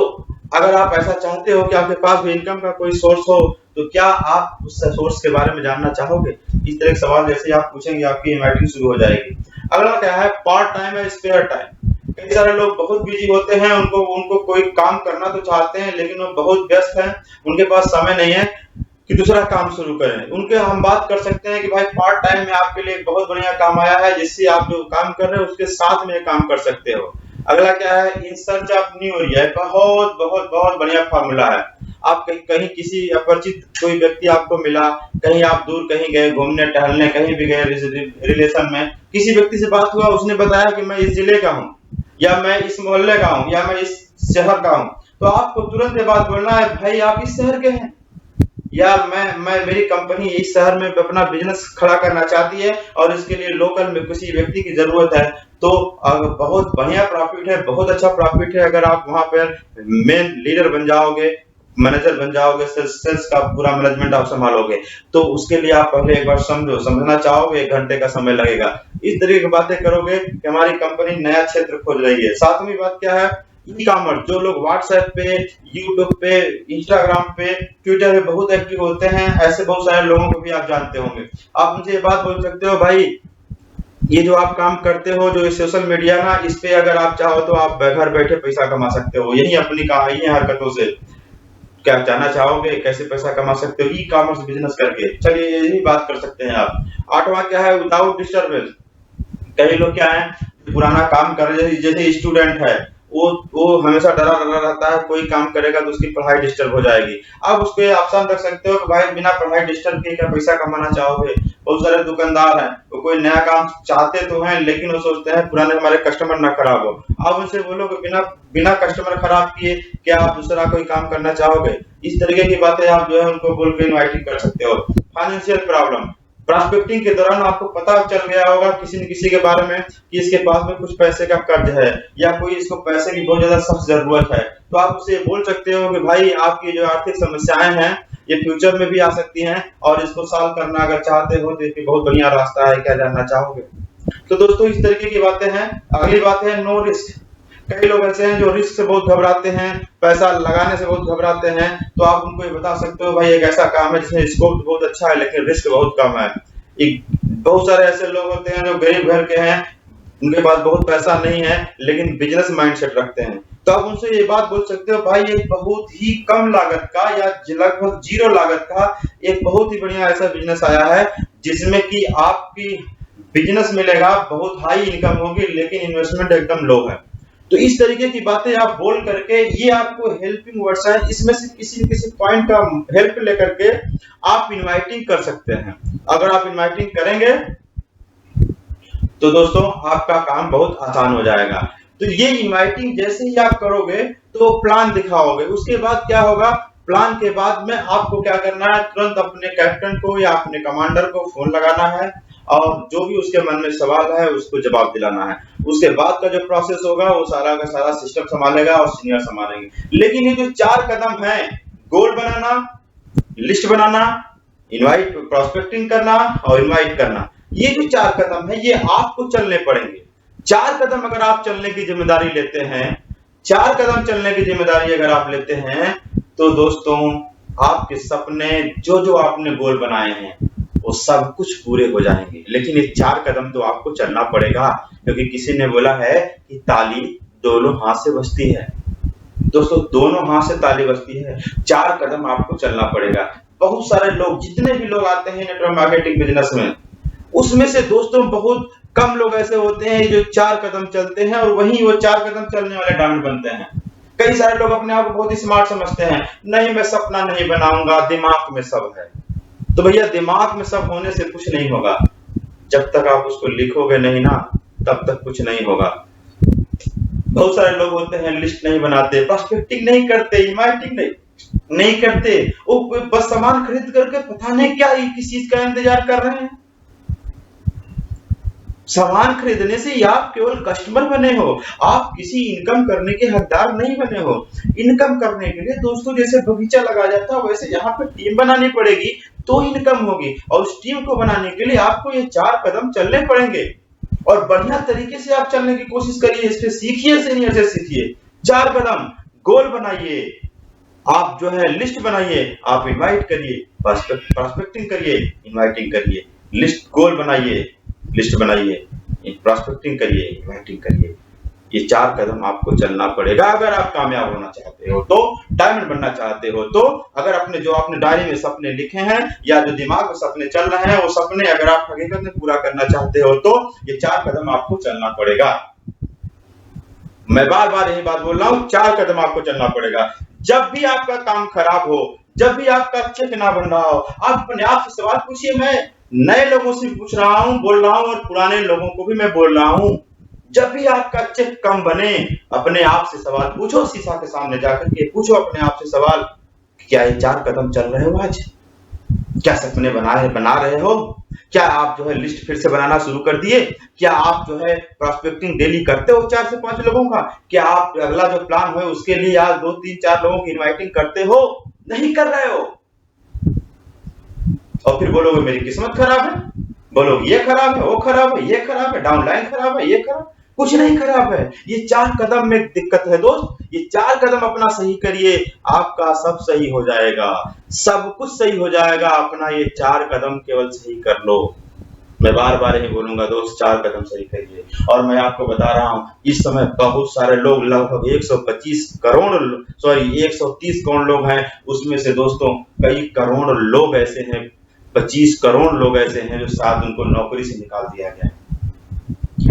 अगर आप ऐसा चाहते हो कि आपके पास भी इनकम का कोई सोर्स हो तो क्या आप उस सोर्स के बारे में जानना चाहोगे? इस तरह के सवाल जैसे आप पूछेंगे आपकी इनवाइटिंग शुरू हो जाएगी। अगला क्या है? पार्ट टाइम है स्पेयर टाइम। कई सारे लोग बहुत बिजी होते हैं, उनको कोई काम करना तो चाहते हैं लेकिन वो बहुत व्यस्त हैं, उनके पास समय नहीं है। कि दूसरा काम शुरू करें। उनके हम बात कर सकते हैं कि भाई पार्ट टाइम में आपके लिए एक बहुत बढ़िया काम आया है, जिससे आप जो काम कर रहे हैं उसके साथ में काम कर सकते हो। अगला क्या है, in search of new area. बहुत बहुत बहुत बढ़िया फार्मूला है। आप कहीं किसी अपरिचित कोई व्यक्ति आपको मिला, कहीं आप दूर कहीं गए घूमने टहलने, कहीं भी गए रिलेशन में, किसी व्यक्ति से बात हुआ, उसने बताया कि मैं इस जिले का हूँ, या मैं इस मोहल्ले का हूँ, या मैं इस शहर का हूँ, तो आपको तुरंत ये बात बोलना है, भाई आप इस शहर के हैं, या मैं मेरी कंपनी इस शहर में अपना बिजनेस खड़ा करना चाहती है और इसके लिए लोकल में किसी व्यक्ति की जरूरत है। तो बहुत बढ़िया प्रॉफिट है, बहुत अच्छा प्रॉफिट है। अगर आप वहां पर मेन लीडर बन जाओगे, मैनेजर बन जाओगे, सेल्स का पूरा मैनेजमेंट आप संभालोगे, तो उसके लिए आप पहले एक बार समझना चाहोगे, 1 घंटे का समय लगेगा। इस तरीके की बातें करोगे कि हमारी कंपनी नया क्षेत्र खोज रही है। सातवीं बात क्या है, ई कॉमर्स। जो लोग व्हाट्सएप पे, यूट्यूब पे, इंस्टाग्राम पे, ट्विटर पे बहुत एक्टिव होते हैं, ऐसे बहुत सारे लोगों को भी आप जानते होंगे। आप मुझे ये बात बोल सकते हो, भाई ये जो आप काम करते हो, जो सोशल मीडिया ना, इस पे अगर आप चाहो तो आप घर बैठे पैसा कमा सकते हो, यही अपनी यही हरकतों से। क्या जानना चाहोगे कैसे पैसा कमा सकते हो ई कॉमर्स बिजनेस करके? चलिए यही बात कर सकते हैं आप। 8वां क्या है, विदाउट डिस्टर्बेंस। कई लोग क्या है, पुराना काम कर रहे, जैसे स्टूडेंट है, वो हमेशा डरा रहता है, कोई काम करेगा तो उसकी पढ़ाई डिस्टर्ब हो जाएगी। आप उसको ऑप्शन रख सकते हो कि भाई बिना पढ़ाई डिस्टर्ब किए क्या पैसा कमाना चाहोगे? बहुत सारे दुकानदार हैं, वो कोई नया काम चाहते तो हैं, लेकिन वो सोचते हैं पुराने हमारे कस्टमर ना खराब हो। आप उनसे बोलो कि बिना कस्टमर खराब किए क्या आप दूसरा कोई काम करना चाहोगे? इस तरीके की बातें आप जो है उनको बोल के इनवाइटिंग कर सकते हो। Financial problem. प्रॉस्पेक्टिंग के दौरान आपको पता चल गया होगा किसी न किसी के बारे में कि इसके पास में कुछ पैसे का कर्ज है, या कोई इसको पैसे की बहुत ज्यादा सख्त जरूरत है, तो आप उसे बोल सकते हो कि भाई आपकी जो आर्थिक समस्याएं हैं ये फ्यूचर में भी आ सकती हैं, और इसको सॉल्व करना अगर चाहते हो तो एक बहुत बढ़िया रास्ता है, क्या जानना चाहोगे? तो दोस्तों इस तरीके की बातें हैं। अगली बात है नो रिस्क। कई लोग ऐसे हैं जो रिस्क से बहुत घबराते हैं, पैसा लगाने से बहुत घबराते हैं, तो आप उनको ये बता सकते हो, भाई एक ऐसा काम है जिसमें स्कोप बहुत अच्छा है लेकिन रिस्क बहुत कम है। बहुत सारे ऐसे लोग होते हैं जो गरीब घर के हैं, उनके पास बहुत पैसा नहीं है लेकिन बिजनेस माइंडसेट रखते हैं, तो आप उनसे ये बात बोल सकते हो, भाई एक बहुत ही कम लागत का या लगभग 0 लागत का एक बहुत ही बढ़िया ऐसा बिजनेस आया है जिसमें कि आपकी बिजनेस मिलेगा, बहुत हाई इनकम होगी लेकिन इन्वेस्टमेंट एकदम लो है। तो इस तरीके की बातें आप बोल करके, ये आपको हेल्पिंग वर्ड्स हैं, इसमें से किसी न किसी पॉइंट का हेल्प लेकर के आप इनवाइटिंग कर सकते हैं। अगर आप इनवाइटिंग करेंगे तो दोस्तों आपका काम बहुत आसान हो जाएगा। तो ये इनवाइटिंग जैसे ही आप करोगे तो प्लान दिखाओगे, उसके बाद क्या होगा, प्लान के बाद में आपको क्या करना है, तुरंत अपने कैप्टन को या अपने कमांडर को फोन लगाना है और जो भी उसके मन में सवाल है उसको जवाब दिलाना है। उसके बाद का जो प्रोसेस होगा वो सारा का सारा सिस्टम संभालेगा और सीनियर संभालेंगे। लेकिन ये जो 4 कदम है, गोल बनाना, लिस्ट बनाना, इनवाइट प्रोस्पेक्टिंग करना और इनवाइट करना, ये जो 4 कदम है ये आपको चलने पड़ेंगे। 4 कदम अगर आप चलने की जिम्मेदारी लेते हैं, 4 कदम चलने की जिम्मेदारी अगर आप लेते हैं तो दोस्तों आपके सपने जो आपने गोल बनाए हैं वो सब कुछ पूरे हो जाएंगे। लेकिन ये 4 कदम तो आपको चलना पड़ेगा, क्योंकि किसी ने बोला है कि ताली दोनों हाथ से बजती है। दोस्तों दोनों हाथ से ताली बजती है, 4 कदम आपको चलना पड़ेगा। बहुत सारे लोग, जितने भी लोग आते हैं नेटवर्क मार्केटिंग बिजनेस में, उसमें से दोस्तों बहुत कम लोग ऐसे होते हैं जो 4 कदम चलते हैं और वहीं वो 4 कदम चलने वाले डायमंड बनते हैं। कई सारे लोग अपने आप को बहुत स्मार्ट समझते हैं, नहीं मैं सपना नहीं बनाऊंगा, दिमाग में सब है। तो भैया दिमाग में सब होने से कुछ नहीं होगा, जब तक आप उसको लिखोगे नहीं ना तब तक कुछ नहीं होगा। बहुत सारे लोग होते हैं लिस्ट नहीं बनाते, प्रोस्पेक्टिंग नहीं करते, इनवाइटिंग नहीं करते, वो बस सामान खरीद करके पता नहीं क्या किस चीज का इंतजार कर रहे हैं। सामान खरीदने से आप केवल कस्टमर बने हो, आप किसी इनकम करने के हकदार नहीं बने हो। इनकम करने के लिए दोस्तों जैसे बगीचा लगा जाता है वैसे यहाँ पे टीम बनानी पड़ेगी तो इनकम होगी, और उस टीम को बनाने के लिए आपको ये 4 कदम चलने पड़ेंगे और बढ़िया तरीके से आप चलने की कोशिश करिए, इस पे सीखिए, सीनियर से सीखिए। 4 कदम, गोल बनाइए, आप जो है लिस्ट बनाइए, आप इनवाइट करिए, प्रोस्पेक्टिंग करिए, इनवाइटिंग करिए, लिस्ट गोल बनाइए, लिस्ट बनाइए, प्रोस्पेक्टिंग करिए, इनवाइटिंग करिए। ये 4 कदम आपको चलना पड़ेगा अगर आप कामयाब होना चाहते हो तो, डायमंड बनना चाहते हो तो, अगर अपने जो आपने डायरी में सपने लिखे हैं या जो दिमाग में सपने चल रहे हैं वो सपने अगर आप हकीकत में पूरा करना चाहते हो तो ये 4 कदम आपको चलना पड़ेगा। मैं बार बार यही बात बोल रहा हूं, 4 कदम आपको चलना पड़ेगा। जब भी आपका काम खराब हो, जब भी आपका चेक ना बन रहा हो, आप अपने आप से सवाल पूछिए। मैं नए लोगों से पूछ रहा हूं, बोल रहा हूं, और पुराने लोगों को भी मैं बोल रहा हूं, जब भी आपका चेक कम बने अपने आप से सवाल पूछो, शीशा के सामने जाकर के पूछो अपने आप से सवाल, क्या ये 4 कदम चल रहे हो आज? क्या सपने बना रहे हो? क्या आप जो है लिस्ट फिर से बनाना शुरू कर दिए? क्या आप जो है प्रोस्पेक्टिंग डेली करते हो 4 से 5 लोगों का? क्या आप अगला जो प्लान है उसके लिए आज 2 3 4 लोगों की इनवाइटिंग करते हो? नहीं कर रहे हो। और फिर बोलोगे मेरी किस्मत खराब है, बोलोगे ये खराब है, वो खराब है, ये खराब है, डाउनलाइन खराब है, ये खराब। कुछ नहीं खराब है, ये 4 कदम में दिक्कत है दोस्त। ये 4 कदम अपना सही करिए, आपका सब सही हो जाएगा, सब कुछ सही हो जाएगा। अपना ये 4 कदम केवल सही कर लो। मैं बार बार यही बोलूंगा दोस्त, 4 कदम सही करिए। और मैं आपको बता रहा हूं, इस समय बहुत सारे लोग, लगभग 130 करोड़ लोग हैं। उसमें से दोस्तों कई करोड़ लोग ऐसे हैं, 25 करोड़ लोग ऐसे हैं जो शायद उनको नौकरी से निकाल दिया गया है।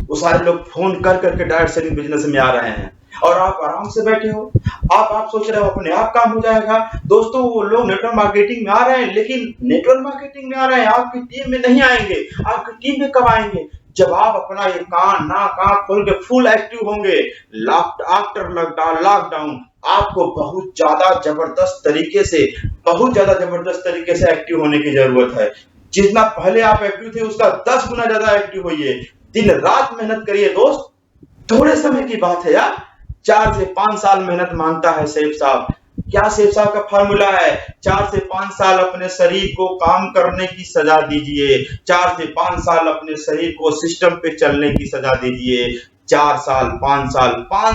वो सारे लोग फोन कर करके डायरेक्ट सेलिंग बिजनेस में आ रहे हैं और आप आराम से बैठे हो। आप सोच रहे हो अपने आप काम हो जाएगा। दोस्तों वो लोग नेटवर्क मार्केटिंग में आ रहे हैं, लेकिन नेटवर्क मार्केटिंग में आ रहे हैं, आपकी टीम में नहीं आएंगे। आपकी टीम में कब आएंगे? जब आप अपना ये कान आंख खोल के फुल एक्टिव होंगे। आफ्टर लॉकडाउन आपको बहुत ज्यादा जबरदस्त तरीके से एक्टिव होने की जरूरत है। जितना पहले आप एक्टिव थे उसका 10 गुना ज्यादा एक्टिव होइए। दिन रात मेहनत करिए दोस्त, थोड़े समय की बात है यार। 4 से 5 साल मेहनत मांगता है सेठ साहब। क्या सेठ साहब का फार्मूला है? 4 से 5 साल अपने शरीर को काम करने की सजा दीजिए। 4 से 5 साल अपने शरीर को सिस्टम पे चलने की सजा दीजिए। 4 साल 5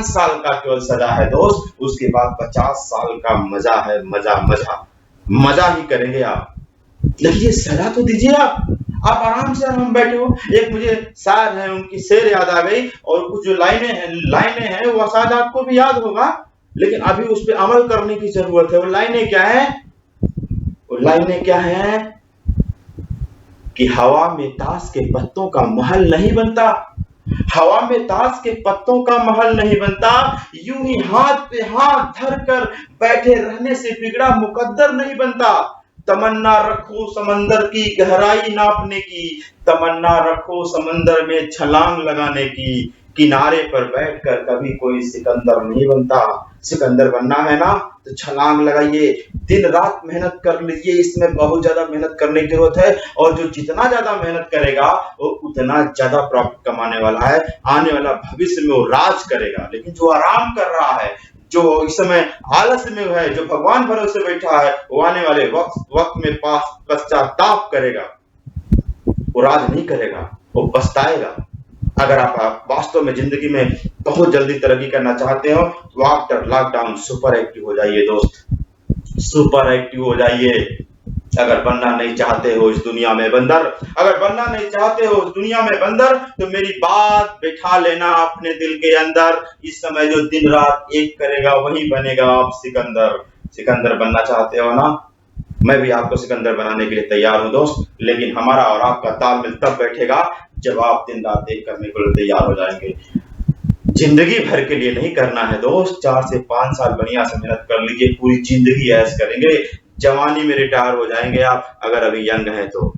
साल का केवल सजा है दोस्त। उसके बाद 50 साल का मजा है, मजा ही करेंगे आप। लेकिन ये सजा तो दीजिए आप आराम से आराम बैठे हो। एक मुझे शायर है, उनकी शेर याद आ गई, और कुछ जो लाइनें हैं वो शायद आपको भी याद होगा, लेकिन अभी उस पर अमल करने की जरूरत है। वो लाइनें क्या है कि हवा में ताश के पत्तों का महल नहीं बनता, हवा में ताश के पत्तों का महल नहीं बनता, यूं ही हाथ पे हाथ धर कर बैठे रहने से बिगड़ा मुकद्दर नहीं बनता। तमन्ना रखो समंदर की गहराई नापने की, तमन्ना रखो समंदर में छलांग लगाने की, किनारे पर बैठकर कभी कोई सिकंदर नहीं बनता। सिकंदर बनना है ना तो छलांग लगाइए, दिन रात मेहनत कर लीजिए। इसमें बहुत ज्यादा मेहनत करने की जरूरत है, और जो जितना ज्यादा मेहनत करेगा वो उतना ज्यादा प्रॉफिट कमाने वाला है। आने वाला भविष्य में वो राज करेगा। लेकिन जो आराम कर रहा है, जो इस समय आलस में है, जो भगवान भरोसे बैठा है, वो आने वाले वक्त में पश्चाताप करेगा, वो राज नहीं करेगा, वो पछताएगा। अगर आप वास्तव में जिंदगी में बहुत जल्दी तरक्की करना चाहते हो तो आफ्टर लॉकडाउन सुपर एक्टिव हो जाइए दोस्त, सुपर एक्टिव हो जाइए। अगर बनना नहीं चाहते हो इस दुनिया में बंदर, तो मेरी बात बैठा लेना अपने दिल के अंदर। इस समय जो दिन रात एक करेगा वही बनेगा आप सिकंदर बनना चाहते हो ना? मैं भी आपको सिकंदर बनाने के लिए तैयार हूं दोस्त, लेकिन हमारा और आपका तालमेल तब बैठेगा जब आप दिन रात एक करने के लिए तैयार हो जाएंगे। जिंदगी भर के लिए नहीं करना है दोस्त, 4 से 5 साल बढ़िया से मेहनत कर लीजिए, पूरी जिंदगी ऐश करेंगे। जवानी में रिटायर हो जाएंगे आप, अगर अभी यंग हैं तो।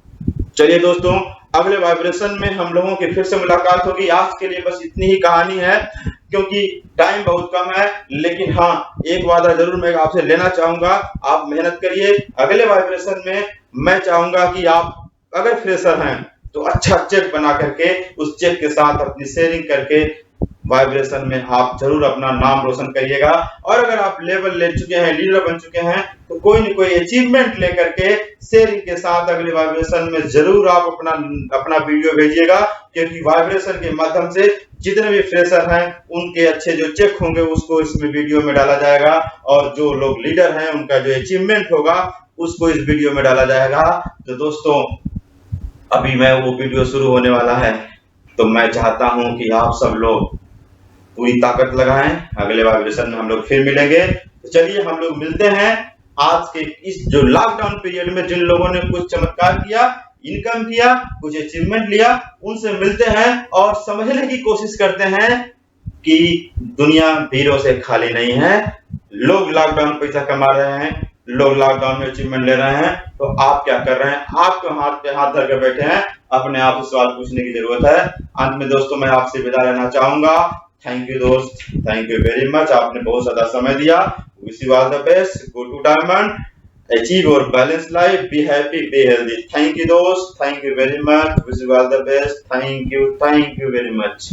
चलिए दोस्तों, अगले वाइब्रेशन में हम लोगों की फिर से मुलाकात होगी। आज के लिए बस इतनी ही कहानी है, क्योंकि टाइम बहुत कम है। लेकिन हाँ, एक वादा जरूर मैं आपसे लेना चाहूंगा, आप मेहनत करिए। अगले वाइब्रेशन में मैं चाहूंगा कि आप अगर फ्रेशर हैं तो अच्छा चेक बना करके उस चेक के साथ अपनी शेयरिंग करके वाइब्रेशन में आप जरूर अपना नाम रोशन करिएगा। और अगर आप लेवल ले चुके हैं, लीडर बन चुके हैं, तो कोई न कोई अचीवमेंट लेकर के शेयरिंग के साथ अगले वाइब्रेशन में जरूर आप अपना वीडियो भेजिएगा, क्योंकि वाइब्रेशन के माध्यम से जितने भी फ्रेशर हैं उनके अच्छे जो चेक होंगे उसको इसमें वीडियो में डाला जाएगा, और जो लोग लीडर हैं उनका जो अचीवमेंट होगा उसको इस वीडियो में डाला जाएगा। तो दोस्तों, अभी मैं वो वीडियो शुरू होने वाला है, तो मैं चाहता हूं कि आप सब लोग पूरी ताकत लगाएं। अगले वाइब्रेशन में हम लोग फिर मिलेंगे। तो चलिए हम लोग मिलते हैं आज के इस जो लॉकडाउन पीरियड में जिन लोगों ने कुछ चमत्कार किया, इनकम किया, कुछ अचीवमेंट लिया, उनसे मिलते हैं और समझने की कोशिश करते हैं कि दुनिया भीड़ों से खाली नहीं है। लोग लॉकडाउन पैसा कमा रहे हैं, लोग लॉकडाउन में अचीवमेंट ले रहे हैं, तो आप क्या कर रहे हैं? आपको हाथ पे हाथ धर के बैठे हैं, अपने आप से सवाल पूछने की जरूरत है। अंत में दोस्तों मैं आपसे विदा लेना चाहूंगा। थैंक यू दोस्त, थैंक यू वेरी मच। आपने बहुत ज्यादा समय दिया। Wish you all the best, go to diamond, achieve your balanced life, be happy, be healthy. Thank you दोस्त, thank you very much, wish you all the best. Thank you very much.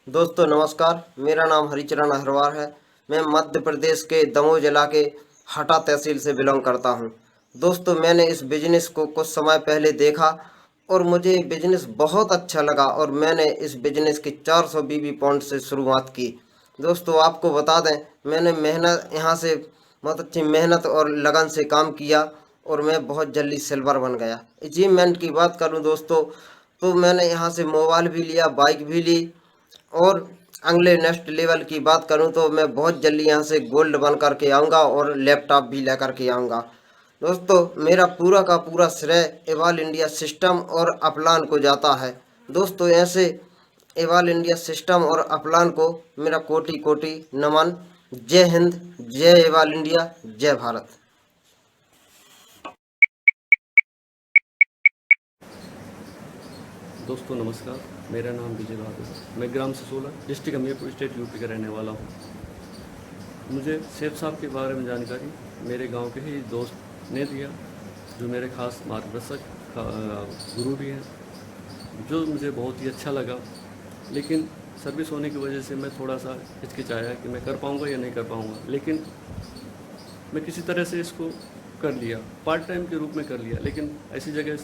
दोस्तों नमस्कार, मेरा नाम हरिचरण अहरवार है। मैं मध्य प्रदेश के दमोह जिला के हटा तहसील से बिलोंग करता हूं। दोस्तों मैंने इस बिजनेस को कुछ समय पहले देखा और मुझे ये बिजनेस बहुत अच्छा लगा और मैंने इस बिजनेस की 400 बीबी पॉइंट से शुरुआत की। दोस्तों आपको बता दें, मैंने मेहनत यहाँ से बहुत अच्छी मेहनत और लगन से काम किया और मैं बहुत जल्दी सिल्वर बन गया। अचीवमेंट की बात करूँ दोस्तों, तो मैंने यहाँ से मोबाइल भी लिया, बाइक भी ली और अगले नेक्स्ट लेवल की बात करूं तो मैं बहुत जल्दी यहाँ से गोल्ड बन करके आऊँगा और लैपटॉप भी ले करके आऊँगा। दोस्तों मेरा पूरा का पूरा श्रेय एवॉल इंडिया सिस्टम और अपलान को जाता है। दोस्तों ऐसे एवॉल इंडिया सिस्टम और अपलान को मेरा कोटि कोटि नमन। जय हिंद, जय एवॉल इंडिया, जय भारत।
दोस्तों नमस्कार, मेरा नाम विजय बहादुर है। मैं ग्राम ससोला, डिस्ट्रिक्ट हमीरपुर, स्टेट यूपी का रहने वाला हूँ। मुझे सेठ साहब के बारे में जानकारी मेरे गांव के ही दोस्त ने दिया, जो मेरे खास मार्गदर्शक गुरु भी हैं, जो मुझे बहुत ही अच्छा लगा। लेकिन सर्विस होने की वजह से मैं थोड़ा सा हिचकिचाया कि मैं कर पाऊँगा या नहीं कर पाऊँगा, लेकिन मैं किसी तरह से इसको कर लिया, पार्ट टाइम के रूप में कर लिया। लेकिन ऐसी जगह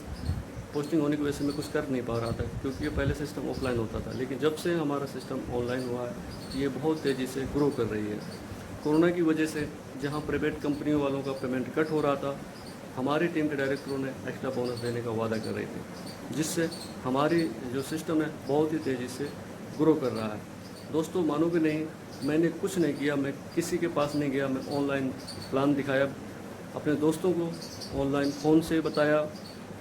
पोस्टिंग होने की वजह से मैं कुछ कर नहीं पा रहा था, क्योंकि ये पहले सिस्टम ऑफलाइन होता था। लेकिन जब से हमारा सिस्टम ऑनलाइन हुआ है, ये बहुत तेज़ी से ग्रो कर रही है। कोरोना की वजह से जहां प्राइवेट कंपनियों वालों का पेमेंट कट हो रहा था, हमारी टीम के डायरेक्टरों ने एक्स्ट्रा बोनस देने का वादा कर रहे थे, जिससे हमारी जो सिस्टम है बहुत ही तेज़ी से ग्रो कर रहा है। दोस्तों मानोगे नहीं, मैंने कुछ नहीं किया, मैं किसी के पास नहीं गया, मैं ऑनलाइन प्लान दिखाया, अपने दोस्तों को ऑनलाइन फ़ोन से बताया,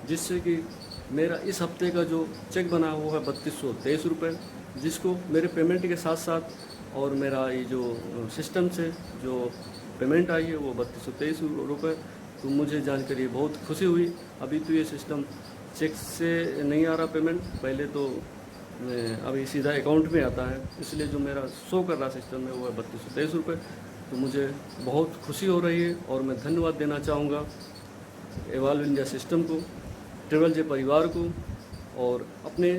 जिससे कि मेरा इस हफ्ते का जो चेक बना वो है 3223 रुपये, जिसको मेरे पेमेंट के साथ साथ और मेरा ये जो सिस्टम से जो पेमेंट आई है वो 3223 रुपये। तो मुझे जानकर ये बहुत खुशी हुई। अभी तो ये सिस्टम चेक से नहीं आ रहा पेमेंट, पहले तो अभी सीधा अकाउंट में आता है, इसलिए जो मेरा शो कर रहा सिस्टम है वो है 3223 रुपये। तो मुझे बहुत खुशी हो रही है और मैं धन्यवाद देना चाहूँगा एवॉल इंडिया सिस्टम को, ट्रिपल जे परिवार को और अपने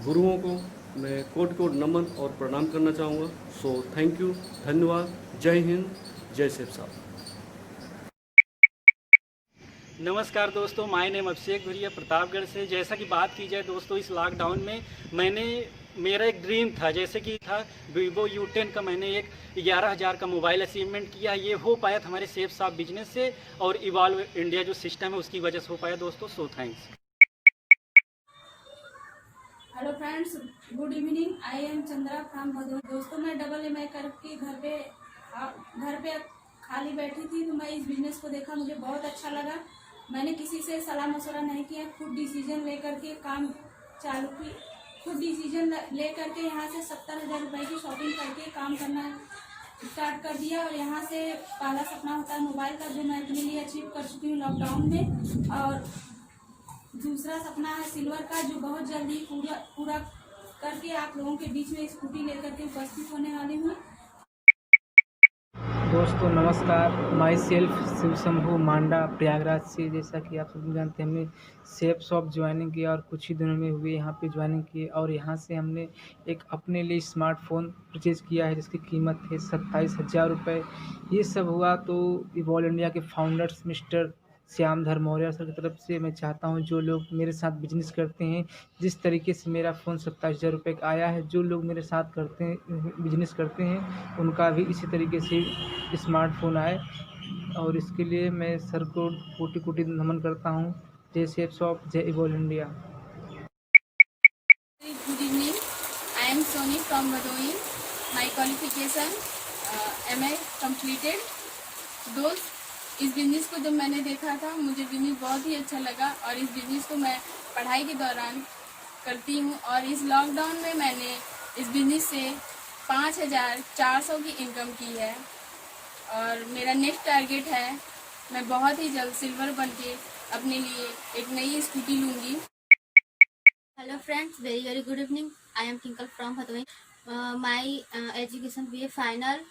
गुरुओं को मैं कोट कोट नमन और प्रणाम करना चाहूँगा। सो थैंक यू, धन्यवाद, जय हिंद, जय सेठ साहब।
नमस्कार दोस्तों, माय नेम अभिषेक भुरिया, प्रतापगढ़ से। जैसा कि बात की जाए दोस्तों, इस लॉकडाउन में मेरा एक ड्रीम था, जैसे कि था वीवो U10 का, मैंने एक 11,000 का मोबाइल अचीवमेंट किया। ये हो पाया था हमारे सेफ साहब बिजनेस से और इवॉल्व इंडिया जो सिस्टम है उसकी वजह से हो पाया दोस्तों। So thanks.
Hello friends, good evening. I am Chandra from Bhadohi. दोस्तों मैं डबल MI करके घर पे खाली बैठी थी, तो मैं इस बिजनेस को देखा, मुझे बहुत अच्छा लगा। मैंने किसी से सलाह मशवरा नहीं किया, खुद डिसीजन लेकर के काम चालू की। खुद डिसीजन ले करके यहाँ से 70,000 रुपये की शॉपिंग करके काम करना स्टार्ट कर दिया। और यहाँ से पहला सपना होता है मोबाइल का, जो मैं अपने लिए अचीव कर चुकी हूँ लॉकडाउन में। और दूसरा सपना है सिल्वर का, जो बहुत जल्दी पूरा करके आप लोगों के बीच में स्कूटी लेकर के उपस्थित होने वाली हूँ।
दोस्तों नमस्कार, माई सेल्फ शिव शंभू मांडा, प्रयागराज से। जैसा कि आप सब जानते हैं, हमने सेफ शॉप ज्वाइनिंग किया और कुछ ही दिनों में हुए यहाँ पे ज्वाइनिंग की, और यहाँ से हमने एक अपने लिए स्मार्टफोन परचेज़ किया है, जिसकी कीमत है 27,000 रुपये। ये सब हुआ तो इवॉल्व इंडिया के founders mister Shyamdhar Maurya sir की तरफ से मैं चाहता हूं, जो लोग मेरे साथ बिजनेस करते हैं, जिस तरीके से मेरा फ़ोन 27,000 रुपये का आया है, जो लोग मेरे साथ बिजनेस करते हैं, उनका भी इसी तरीके से स्मार्टफोन आए। और इसके लिए मैं सर को कोटि कोटि नमन करता हूँ। जय सेफ शॉप, जय evolve India.
Good evening. I am Soni from Bhadohi. My qualification MA completed. दोस्त, इस बिजनेस को जब मैंने देखा था मुझे बिजनेस बहुत ही अच्छा लगा और इस बिजनेस को मैं पढ़ाई के दौरान करती हूँ और इस लॉकडाउन में मैंने इस बिजनेस से 5,400 की इनकम की है और मेरा नेक्स्ट टारगेट है मैं बहुत ही जल्द सिल्वर बन के अपने लिए एक नई स्कूटी लूँगी।
Hello friends, very good evening. I am Twinkle from Bhadohi. My education BA final.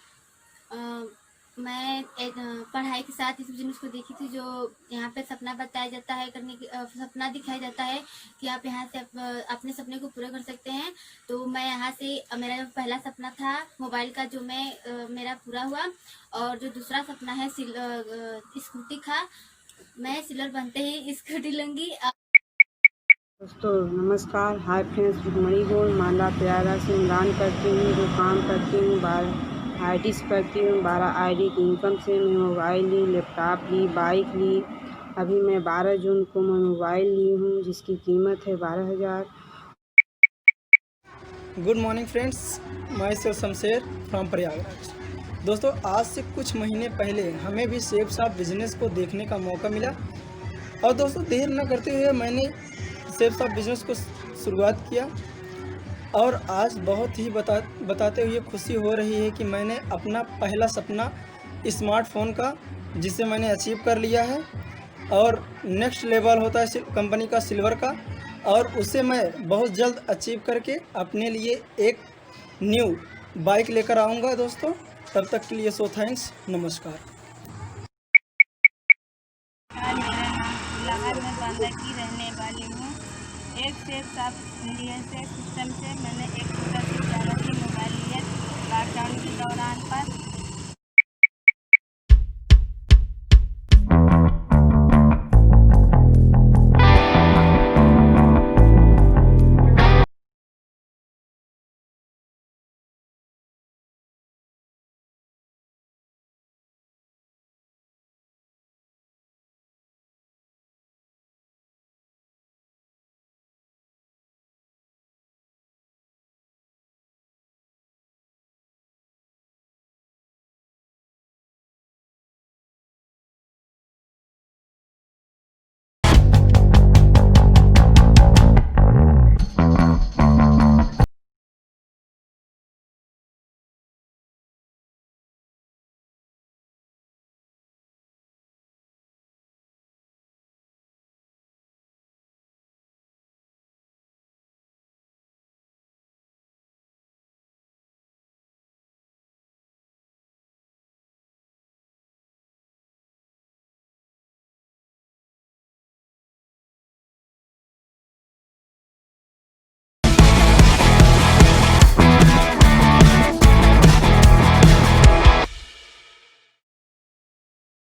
मैं पढ़ाई के साथ इस बिजनेस को देखी थी, जो यहाँ पे सपना बताया जाता है करने की, सपना दिखाया जाता है कि आप यहाँ से अपने सपने को पूरा कर सकते हैं। तो मैं यहाँ से मेरा जो पहला सपना था मोबाइल का, जो मेरा पूरा हुआ और जो दूसरा सपना है स्कूटी का, मैं सिल्वर बनते ही स्कूटी लूँगी।
दोस्तों नमस्कार, हाय फ्रेंड्स, गुड मॉर्निंग। मांडा प्रयागराज से इमरान करती हूँ, जो काम करती हूँ 12 आईडी से करती हूँ। 12 आईडी की इनकम से मैं मोबाइल ली, लैपटॉप ली, बाइक ली। अभी मैं 12 जून को मैं मोबाइल ली हूँ जिसकी कीमत है 12,000।
Good morning friends, my self Shamsher from Prayagraj. दोस्तों, आज से कुछ महीने पहले हमें भी सेफ शॉप बिजनेस को देखने का मौका मिला और दोस्तों देर न करते हुए मैंने सेफ शॉप बिजनेस को शुरुआत किया और आज बहुत ही बताते हुए खुशी हो रही है कि मैंने अपना पहला सपना स्मार्टफोन का, जिसे मैंने अचीव कर लिया है और नेक्स्ट लेवल होता है कंपनी का सिल्वर का, और उसे मैं बहुत जल्द अचीव करके अपने लिए एक न्यू बाइक लेकर आऊँगा दोस्तों। तब तक के लिए सो थैंक्स, नमस्कार।
मैं बांदा की रहने वाली हूँ। एक सेफ शॉप इंडिया से सिस्टम से मैंने एक 11 की मोबाइल लिया लॉकडाउन के दौरान पर